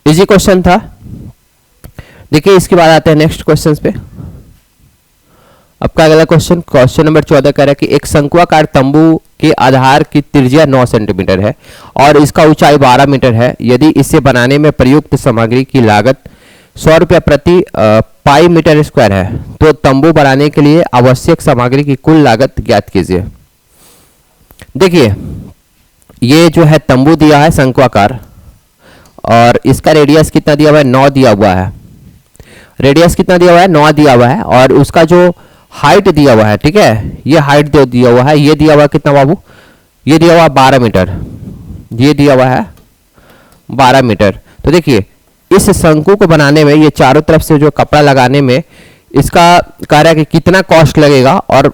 इजी क्वेश्चन था। देखिए इसके बाद आते हैं नेक्स्ट क्वेश्चन पे। आपका अगला क्वेश्चन, क्वेश्चन नंबर 14 कह रहा है कि एक शंक्वाकार तंबू के आधार की त्रिज्या 9 सेंटीमीटर है और इसका ऊंचाई 12 मीटर है। यदि इसे बनाने में प्रयुक्त सामग्री की लागत 100 रुपया प्रति पाई मीटर स्क्वायर है, तो तंबू बनाने के लिए आवश्यक सामग्री की कुल लागत ज्ञात कीजिए। देखिए ये जो है तंबू दिया है शंक्वाकार, और इसका रेडियस कितना दिया हुआ है, 9 दिया हुआ है। रेडियस कितना दिया हुआ है, 9 दिया हुआ है, और उसका जो हाइट दिया हुआ है, ठीक है, ये हाइट दिया हुआ है, ये दिया हुआ कितना बाबू, ये दिया हुआ 12 मीटर, ये दिया हुआ है 12 मीटर। तो देखिए इस शंकु को बनाने में, ये चारों तरफ से जो कपड़ा लगाने में इसका कह रहा है कि कितना कॉस्ट लगेगा, और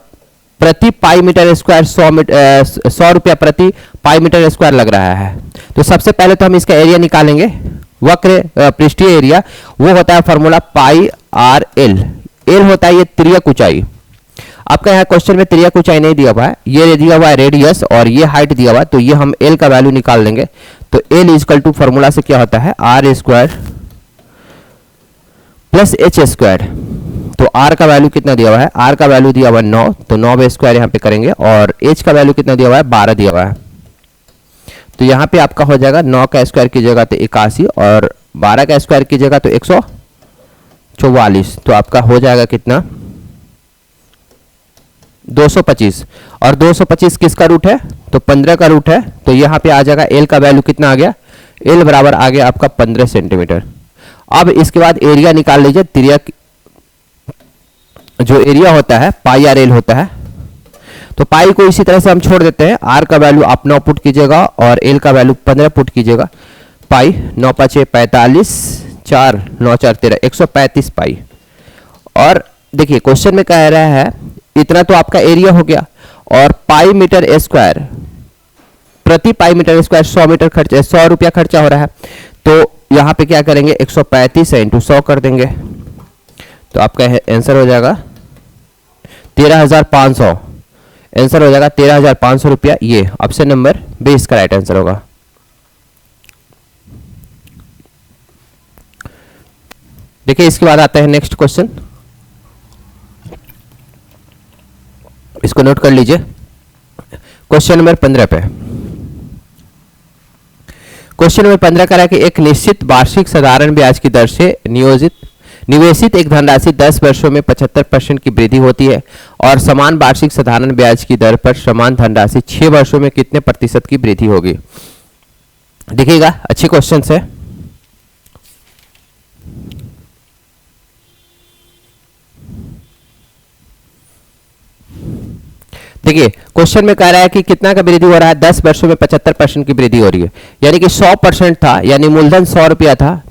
प्रति पाई मीटर स्क्वायर 100 रुपया प्रति पाई मीटर स्क्वायर लग रहा है। तो सबसे पहले तो हम इसका एरिया निकालेंगे, वक्र पृष्ठीय एरिया, वो होता है फॉर्मूला पाई आर एल। एल होता है ये त्रियक ऊंचाई। आपका यहाँ क्वेश्चन में त्रियक ऊंचाई नहीं दिया हुआ है, ये दिया हुआ है रेडियस और ये हाइट दिया हुआ है, तो ये हम एल का वैल्यू निकाल देंगे। तो एल इजकल टू फॉर्मूला से क्या होता है, r square plus h square. तो आर का वैल्यू कितना दिया हुआ है, आर का वैल्यू दिया हुआ है 9, तो 9 स्क्वायर यहाँ पे करेंगे, और एच का वैल्यू कितना दिया हुआ है, 12 दिया हुआ है। तो यहाँ पे आपका हो जाएगा 9 का स्क्वायर कीजिएगा तो 81, और 12 का स्क्वायर कीजिएगा तो 144। तो आपका हो जाएगा कितना, 225, और 225 किसका रूट है? तो 15 का रूट है। तो यहाँ पे आ जाएगा एल का वैल्यू कितना आ गया? एल बराबर आ गया आपका 15 सेंटीमीटर। अब इसके बाद एरिया निकाल लीजिए। त्रिज्या जो एरिया होता है पाई आर एल होता है, तो पाई को इसी तरह से हम छोड़ देते हैं। आर का वैल्यू आप 9 पुट कीजिएगा और एल का वैल्यू 15 पुट कीजिएगा। पाई 9 5 45, 4 9 4 13, 135 पाई। और देखिए क्वेश्चन में कह रहा है इतना तो आपका एरिया हो गया, और पाई मीटर स्क्वायर, प्रति पाई मीटर स्क्वायर 100 मीटर खर्च 100 रुपया खर्चा हो रहा है। तो यहाँ पे क्या करेंगे? 135 इंटू 100 कर देंगे, तो आपका आंसर हो जाएगा 13,500। आंसर हो जाएगा 13,500 रुपया। ये ऑप्शन नंबर 20 का राइट आंसर होगा। देखिए इसके बाद आता है नेक्स्ट क्वेश्चन, इसको नोट कर लीजिए। क्वेश्चन नंबर 15 पे, क्वेश्चन नंबर 15 कह रहा है कि एक निश्चित वार्षिक साधारण ब्याज की दर से निवेशित एक धनराशि 10 वर्षों में 75% की वृद्धि होती है, और समान वार्षिक साधारण ब्याज की दर पर समान धनराशि 6 वर्षों में कितने प्रतिशत की वृद्धि होगी? देखिएगा अच्छे क्वेश्चन है। देखिए क्वेश्चन में कह रहा है कि कितना का वृद्धि हो रहा है? 10 वर्षों में 75% की वृद्धि हो रही है, यानी कि 100% था, यानी मूलधन 100 रुपया था,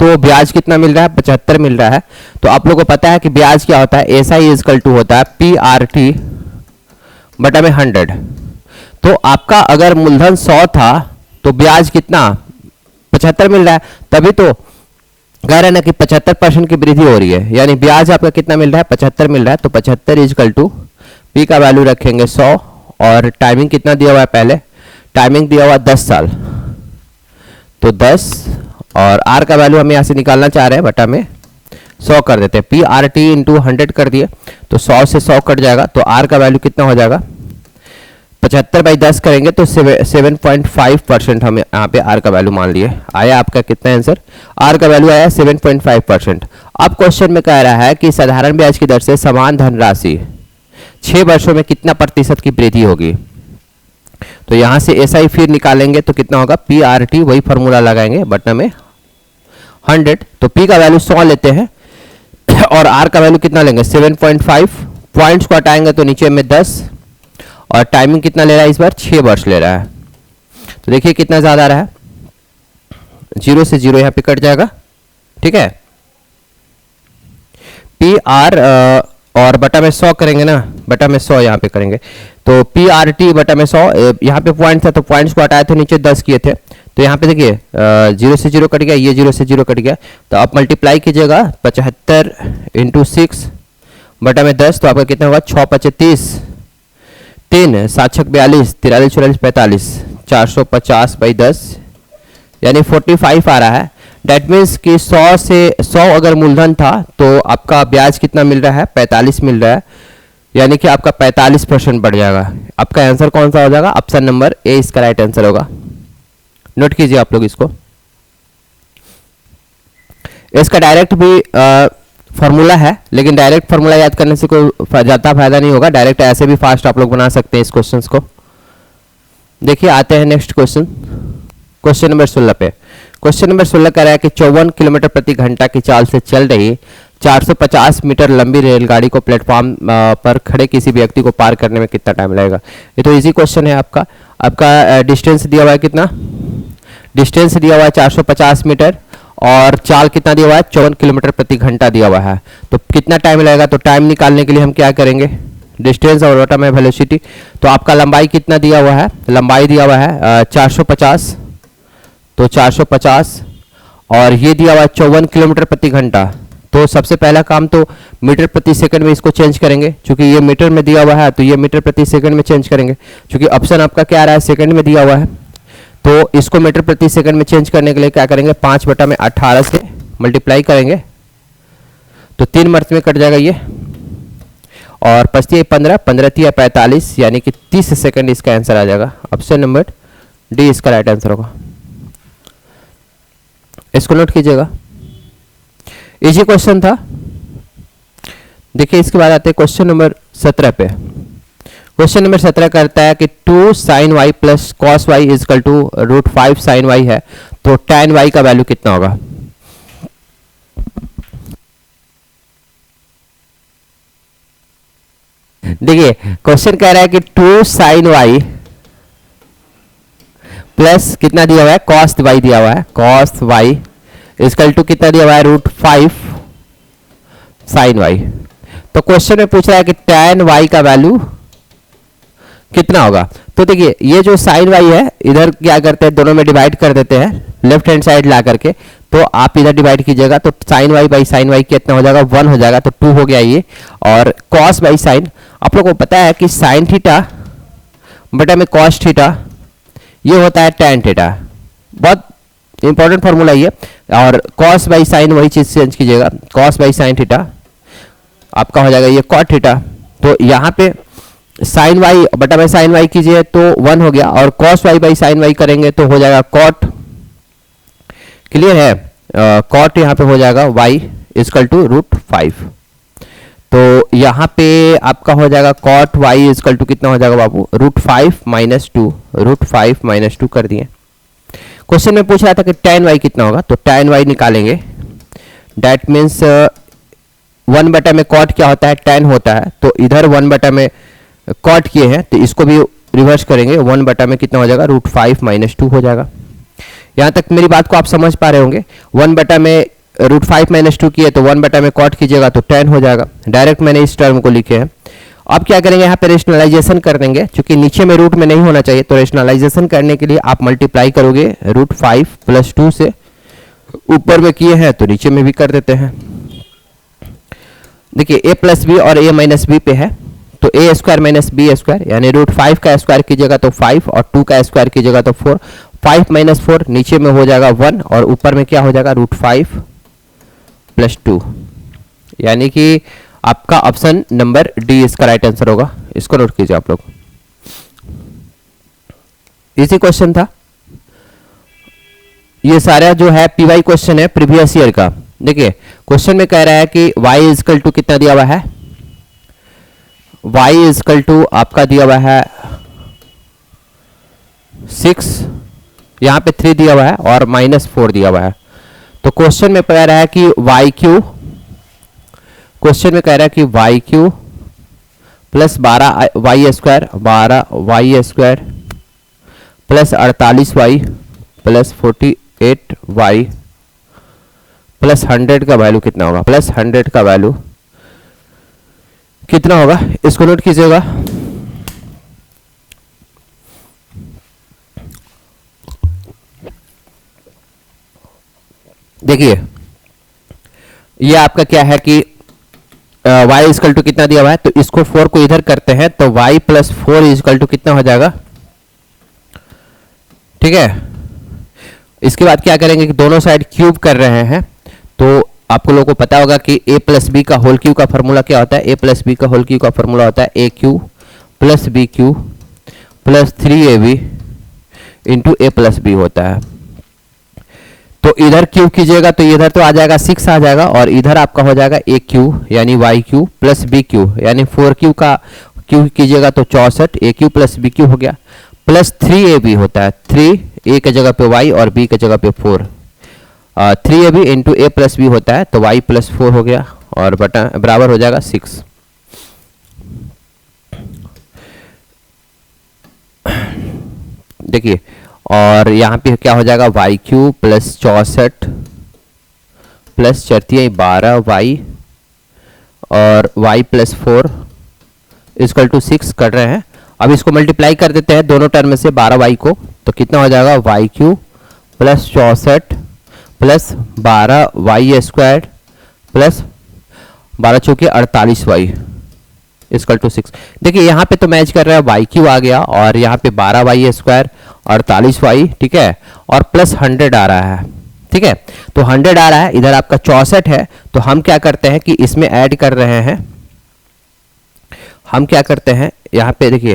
तो ब्याज कितना मिल रहा है? 75 मिल रहा है। तो आप लोगों को पता है कि ब्याज क्या होता है? एस आई इजकल टू होता है पी आर टी बटा में 100। तो आपका अगर मूलधन 100 था तो ब्याज कितना? 75 मिल रहा है, तभी तो कह रहे हैं ना कि 75% की वृद्धि हो रही है, यानी ब्याज आपका कितना मिल रहा है? 75 मिल रहा है। तो 75 इजकल टू पी का वैल्यू रखेंगे 100, और टाइमिंग कितना दिया हुआ है? पहले टाइमिंग दिया हुआ 10 साल, तो 10, और आर का वैल्यू हम यहाँ से निकालना चाह रहे हैं, बटा में 100 कर देते हैं। पी आर टी इंटू 100 कर दिए, तो 100 से 100 कट जाएगा, तो आर का वैल्यू कितना हो जाएगा? 75/10 करेंगे तो 7.5% हम यहाँ पे आर का वैल्यू मान लिए। आया आपका कितना आंसर? आर का वैल्यू आया 7.5%। अब क्वेश्चन में कह रहा है कि साधारण ब्याज की दर से समान धनराशि 6 वर्षों में कितना प्रतिशत की वृद्धि होगी? तो यहां से एस आई फिर निकालेंगे तो कितना होगा? पी आर टी, वही फॉर्मूला लगाएंगे, बटन में 100, तो पी का वैल्यू 100 लेते हैं और आर का वैल्यू कितना लेंगे? 7.5। पॉइंट्स को हटाएंगे तो नीचे में 10, और टाइमिंग कितना ले रहा है इस बार? 6 वर्ष ले रहा है। तो देखिए कितना ज्यादा आ रहा है, 0 से 0 यहां पे कट जाएगा, ठीक है। पी आर और बटा में 100 करेंगे ना, बटा में 100 यहाँ पे करेंगे, तो पी आर टी बटा में 100, यहाँ पे पॉइंट था तो पॉइंट्स को हटाए थे, नीचे 10 किए थे, तो यहाँ पे देखिए 0 से 0 कट गया, ये 0 से 0 कट गया, तो आप मल्टीप्लाई कीजिएगा 75 इंटू 6 बटा में 10, तो आपका कितना होगा? 6 5 30, 3 7 6 42, 43 44 45, 450/10, यानी 45 आ रहा है। डेट मीन्स कि 100 से 100 अगर मूलधन था तो आपका ब्याज कितना मिल रहा है? 45 मिल रहा है, यानी कि आपका 45% बढ़ जाएगा। आपका आंसर कौन सा हो जाएगा? ऑप्शन नंबर ए इसका राइट आंसर होगा। नोट कीजिए आप लोग इसको। इसका डायरेक्ट भी फॉर्मूला है, लेकिन डायरेक्ट फॉर्मूला याद करने से कोई ज़्यादा फायदा नहीं होगा, डायरेक्ट ऐसे भी फास्ट आप लोग बना सकते हैं इस क्वेश्चन को। देखिए आते हैं नेक्स्ट क्वेश्चन, क्वेश्चन नंबर 16 पे। क्वेश्चन नंबर 16 कह रहा है कि 54 किलोमीटर प्रति घंटा की चाल से चल रही 450 मीटर लंबी रेलगाड़ी को प्लेटफॉर्म पर खड़े किसी व्यक्ति को पार करने में कितना टाइम लगेगा? ये तो इजी क्वेश्चन है। आपका डिस्टेंस दिया हुआ है, कितना डिस्टेंस दिया हुआ है? 450 मीटर, और चाल कितना दिया हुआ है? 54 किलोमीटर प्रति घंटा दिया हुआ है। तो कितना टाइम लगेगा? तो टाइम निकालने के लिए हम क्या करेंगे? डिस्टेंस और बटा में वेलोसिटी। तो आपका लंबाई कितना दिया हुआ है? लंबाई दिया हुआ है 450, तो 450, और ये दिया हुआ है 54 किलोमीटर प्रति घंटा। तो सबसे पहला काम तो मीटर प्रति सेकंड में इसको चेंज करेंगे, क्योंकि ये मीटर में दिया हुआ है तो ये मीटर प्रति सेकंड में चेंज करेंगे, क्योंकि ऑप्शन आपका क्या आ रहा है? सेकंड में दिया हुआ है। तो इसको मीटर प्रति सेकंड में चेंज करने के लिए क्या करेंगे? 5/18 से मल्टीप्लाई करेंगे, तो 3 मर्थ में कट जाएगा ये, और 5 15, 15 3 45, यानी कि 30 सेकंड इसका आंसर आ जाएगा। ऑप्शन नंबर डी इसका राइट आंसर होगा। इसको नोट कीजिएगा, इजी क्वेश्चन था। देखिए इसके बाद आते हैं क्वेश्चन नंबर 17 पे। क्वेश्चन नंबर 17 करता है कि 2 sin y plus cos y is equal to √5 sin y है, तो tan y का वैल्यू कितना होगा। देखिए क्वेश्चन कह रहा है कि 2 sin y प्लस कितना दिया हुआ है, cos y दिया हुआ है, cos y is equal to कितना दिया हुआ है, √5 sin y। तो क्वेश्चन में पूछ रहा है कि tan y का वैल्यू कितना होगा। तो देखिए ये जो साइन वाई है इधर क्या करते हैं, दोनों में डिवाइड कर देते हैं लेफ्ट हैंड साइड ला करके, तो आप इधर डिवाइड कीजिएगा तो sine y by sine y कितना हो जाएगा, 1 हो जाएगा, तो 2 हो गया ये। और कॉस बाई साइन, आप लोगों को पता है कि साइन थीटा बटा में कॉस थीटा ये होता है टैन थीटा, बहुत इंपॉर्टेंट फॉर्मूला ये। और कॉस बाई साइन वही चीज चेंज कीजिएगा, कॉस बाई साइन थीटा आपका हो जाएगा ये कॉट थीटा। तो यहाँ पे साइन वाई बटा में साइन वाई कीजिए तो 1 हो गया, और cos y by sine y करेंगे तो हो जाएगा कॉट। क्लियर है, कॉट यहाँ पे हो जाएगा y इजकल टू √5। तो यहाँ पे आपका हो जाएगा कॉट y इजकल टू कितना हो जाएगा बाबू, √5 - 2, √5 - 2 कर दिए। क्वेश्चन में पूछ रहा था कि tan y कितना होगा, तो tan y निकालेंगे, डैट मीन्स 1 बटा में कॉट क्या होता है, tan होता है, तो इधर 1 बटा में कॉट किए हैं तो इसको भी रिवर्स करेंगे, 1 बटा में कितना हो जाएगा, √5 - 2 हो जाएगा। यहाँ तक मेरी बात को आप समझ पा रहे होंगे। 1 बटा में √5 - 2 किए तो 1 बटा में कॉट कीजिएगा तो tan हो जाएगा, डायरेक्ट मैंने इस टर्म को लिखे हैं। अब क्या करेंगे, यहाँ पे रेशनलाइजेशन कर देंगे, क्योंकि नीचे में रूट में नहीं होना चाहिए, तो रेशनलाइजेशन करने के लिए आप मल्टीप्लाई करोगे √5 + 2 से, ऊपर में किए हैं तो नीचे में भी कर देते हैं। देखिए a + b और a - b पे है, तो a² - b² यानी √5 का स्क्वायर कीजिएगा तो 5 और 2 का स्क्वायर कीजिएगा तो 4, 5 - 4 नीचे में हो जाएगा 1 और ऊपर में क्या हो जाएगा, √5 + 2, यानी कि आपका ऑप्शन नंबर डी इसका राइट आंसर होगा। इसको नोट कीजिए आप लोग, इसी क्वेश्चन था ये सारा जो है पीवाई क्वेश्चन है प्रीवियस ईयर का। देखिए क्वेश्चन में कह रहा है कि y इजकल टू कितना दिया हुआ है, y इजकल टू आपका दिया हुआ है 6, यहां पे 3 दिया हुआ है और -4 दिया हुआ है। तो क्वेश्चन में कह रहा है कि y3, क्वेश्चन में कह रहा है कि y3 plus 12y² 12y² plus 48y plus 48y plus 100 का वैल्यू कितना होगा, प्लस 100 का वैल्यू कितना होगा, इसको नोट कीजिएगा। देखिए ये आपका क्या है कि y इजकल टू कितना दिया हुआ है, तो इसको 4 को इधर करते हैं तो y + 4 इजकल टू कितना हो जाएगा, ठीक है। इसके बाद क्या करेंगे कि दोनों साइड क्यूब कर रहे हैं, तो आपको लोगों को पता होगा कि a + b का होल क्यूब का फॉर्मूला क्या होता है, a + b का होल क्यूब का फॉर्मूला होता है aq + bq + 3ab into a + b होता है। तो इधर क्यूब कीजिएगा तो इधर तो आ जाएगा 6 आ जाएगा, और इधर आपका हो जाएगा aq यानी yq + bq यानी 4q का क्यूब कीजिएगा तो 64, aq + bq हो गया, प्लस 3ab होता है, 3 a की जगह पे y और b की जगह पे 4, 3ab इंटू a + b होता है तो y + 4 हो गया और बटा बराबर हो जाएगा 6। देखिए और यहाँ पे क्या हो जाएगा, y³ + 64 प्लस 4 12y और y + 4 इक्वल टू 6 कर रहे हैं। अब इसको मल्टीप्लाई कर देते हैं दोनों टर्म में से 12y को, तो कितना हो जाएगा, y³ + 64 प्लस 12y² प्लस 12 चौके 48y इक्वल टू 6। देखिए यहाँ पे तो मैच कर रहा है, y³ आ गया और यहाँ पे 12y² 48y, ठीक है, और प्लस 100 आ रहा है, ठीक है। तो 100 आ रहा है, इधर आपका 64 है, तो हम क्या करते हैं कि इसमें ऐड कर रहे हैं, हम क्या करते हैं यहाँ पे देखिए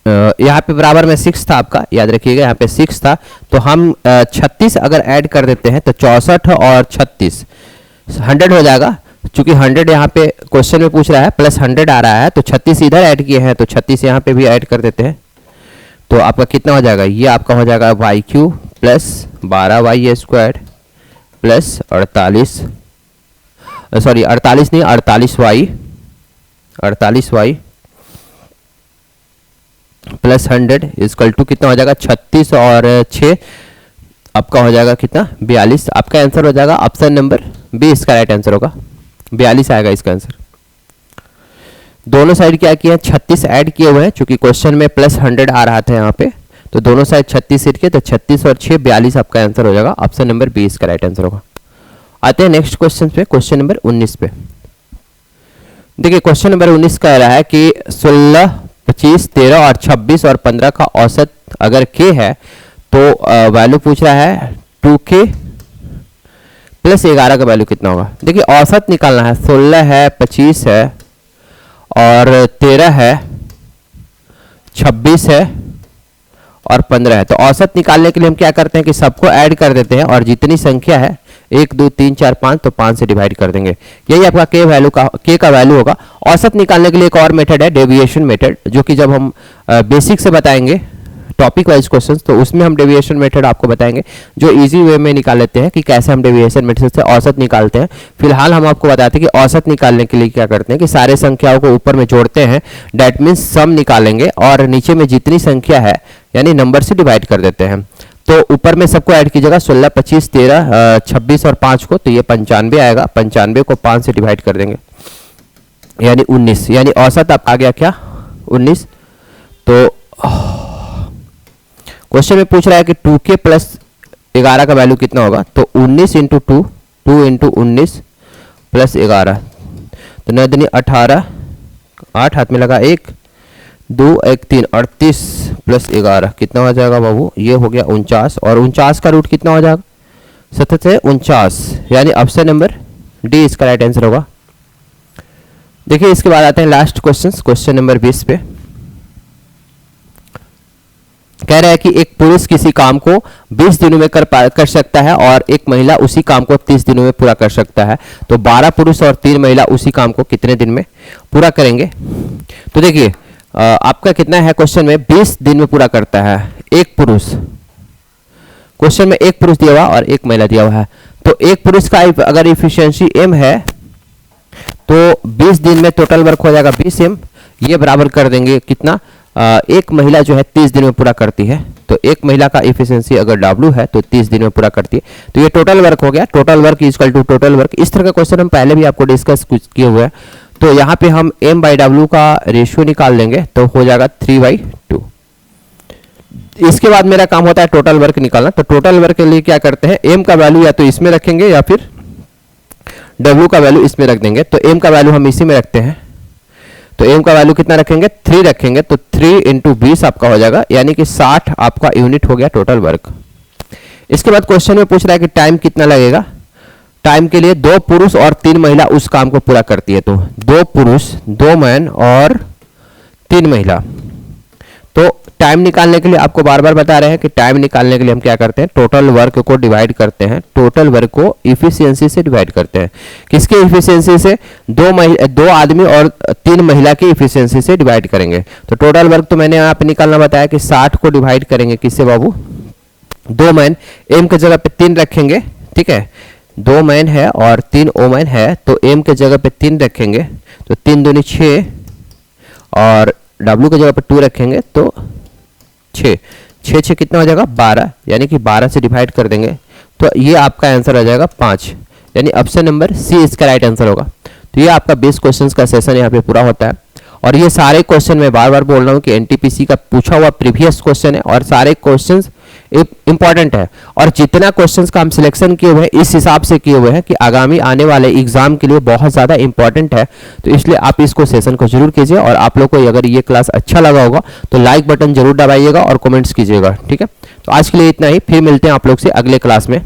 यहाँ पे बराबर में 6 था आपका, याद रखिएगा यहाँ पे 6 था, तो हम 36 अगर ऐड कर देते हैं तो 64 और 36 100 हो जाएगा, चूंकि 100 यहाँ पे क्वेश्चन में पूछ रहा है, प्लस 100 आ रहा है, तो 36 इधर ऐड किए हैं, तो 36 यहाँ पे भी ऐड कर देते हैं। तो आपका कितना हो जाएगा, ये आपका हो जाएगा y cube plus 12y² plus 48, sorry 48 नहीं 48y प्लस 100 इक्वल टू कितना हो जाएगा 36 और 6 आपका हो जाएगा कितना 42। आपका आंसर हो जाएगा ऑप्शन नंबर बी, इसका राइट आंसर होगा 42 आएगा इसका आंसर। दोनों साइड क्या किए हैं 36 ऐड किए हुए हैं, चूंकि क्वेश्चन में प्लस 100 आ रहा था यहाँ पे, तो दोनों साइड 36 ऐड किए, तो 36 और 6 42 आपका आंसर हो जाएगा, ऑप्शन नंबर बी इसका राइट आंसर होगा। आते हैं नेक्स्ट क्वेश्चन पे, क्वेश्चन नंबर 19 पे। देखिए क्वेश्चन नंबर 19 कह रहा है कि 16, 25, 13 और 26 और 15 का औसत अगर k है तो वैल्यू पूछ रहा है 2k प्लस 11 का वैल्यू कितना होगा। देखिए औसत निकालना है, 16 है, 25 है और 13 है, 26 है और 15 है। तो औसत निकालने के लिए हम क्या करते हैं कि सबको ऐड कर देते हैं और जितनी संख्या है 1 2 3 4 5 तो 5 से डिवाइड कर देंगे। यही आपका k का वैल्यू होगा। औसत निकालने के लिए एक और मेथड है डेविएशन मेथड, जो कि जब हम बेसिक से बताएंगे टॉपिक वाइज क्वेश्चंस, तो उसमें हम डेविएशन मेथड आपको बताएंगे, जो इजी वे में निकाल लेते हैं कि कैसे हम डेविएशन मेथड से औसत निकालते हैं। फिलहाल हम आपको बताते हैं कि औसत निकालने के लिए क्या करते हैं कि सारे संख्याओं को ऊपर में जोड़ते हैं, डैट मीन्स सम निकालेंगे और नीचे में जितनी संख्या है यानी नंबर से डिवाइड कर देते हैं। तो ऊपर में सबको ऐड कीजिएगा 16, 25, 13, 26 और 5 को, तो ये 95 आएगा। 95 को 5 से डिवाइड कर देंगे यानी 19, यानी औसत आप आ गया क्या 19। तो क्वेश्चन में पूछ रहा है कि 2k प्लस 11 का वैल्यू कितना होगा, तो 19 इंटू 2, 2 इंटू 19 प्लस 11, तो 9 दूनी 18, 8 हाथ में लगा 1 2 1 3 38 प्लस 11 कितना हो जाएगा बाबू, ये हो गया 49 और 49 का रूट कितना हो जाएगा 7 से 49, यानी ऑप्शन नंबर डी इसका राइट आंसर होगा। देखिए इसके बाद आते हैं लास्ट क्वेश्चन, क्वेश्चन नंबर 20 पे। कह रहा है कि एक पुरुष किसी काम को 20 दिनों में कर सकता है और एक महिला उसी काम को 30 दिनों में पूरा कर सकता है, तो 12 पुरुष और 3 महिला उसी काम को कितने दिन में पूरा करेंगे। तो देखिए आपका कितना है क्वेश्चन में 20 दिन में पूरा करता है एक पुरुष, क्वेश्चन में एक पुरुष दिया हुआ और एक महिला दिया हुआ है, तो एक पुरुष का अगर इफिशिएंसी m है तो 20 दिन में टोटल वर्क हो जाएगा 20 m, ये बराबर कर देंगे कितना, एक महिला जो है 30 दिन में पूरा करती है, तो एक महिला का इफिशिएंसी अगर W है तो 30 दिन में पूरा करती है, तो ये टोटल वर्क हो गया। Total work equal to total work, इस तरह का क्वेश्चन हम पहले भी आपको डिस्कस किए हुए हैं। तो यहाँ पे हम m/W का रेशियो निकाल लेंगे, तो हो जाएगा 3/2। इसके बाद मेरा काम होता है टोटल वर्क निकालना, तो टोटल वर्क के लिए क्या करते हैं, m का वैल्यू या तो इसमें रखेंगे या फिर W का वैल्यू इसमें रख देंगे। तो m का वैल्यू हम इसी में रखते हैं, तो m का वैल्यू कितना रखेंगे 3 रखेंगे, तो 3 इंटू 20 आपका हो जाएगा, यानी कि 60 आपका यूनिट हो गया टोटल वर्क। इसके बाद क्वेश्चन में पूछ रहा है कि टाइम कितना लगेगा। टाइम के लिए 2 पुरुष और 3 महिला उस काम को पूरा करती है, तो 2 पुरुष 2 मैन और 3 महिला। तो टाइम निकालने के लिए आपको बार बार बता रहे हैं कि टाइम निकालने के लिए हम क्या करते हैं, टोटल वर्क को डिवाइड करते हैं, टोटल वर्क को इफिशियंसी से डिवाइड करते हैं। किसके इफिशियंसी से, 2 आदमी और 3 महिला की इफिशियंसी से डिवाइड करेंगे। तो टोटल वर्क तो मैंने यहाँ पे निकालना बताया कि 60 को डिवाइड करेंगे किससे बाबू, 2 मैन, एम के जगह पे 3 रखेंगे, ठीक है, 2 मैन है और 3 ओमैन है, तो एम के जगह पे 3 रखेंगे, तो 3 दूनी 6 और W की जगह पे 2 रखेंगे तो 6 कितना हो जाएगा 12, यानी कि 12 से डिवाइड कर देंगे, तो ये आपका आंसर आ जाएगा 5, यानी ऑप्शन नंबर सी इसका राइट आंसर होगा। तो ये आपका 20 क्वेश्चंस का सेशन यहाँ पे पूरा होता है, और ये सारे क्वेश्चन मैं बार बार बोल रहा हूँ कि एनटीपीसी का पूछा हुआ प्रीवियस क्वेश्चन है और सारे क्वेश्चंस इंपॉर्टेंट है, और जितना क्वेश्चंस का हम सिलेक्शन किए हुए हैं इस हिसाब से किए हुए हैं कि आगामी आने वाले एग्जाम के लिए बहुत ज़्यादा इंपॉर्टेंट है। तो इसलिए आप इसको सेशन को जरूर कीजिए, और आप लोग को अगर ये क्लास अच्छा लगा होगा तो लाइक बटन जरूर दबाइएगा और कमेंट्स कीजिएगा, ठीक है। तो आज के लिए इतना ही, फिर मिलते हैं आप लोग से अगले क्लास में।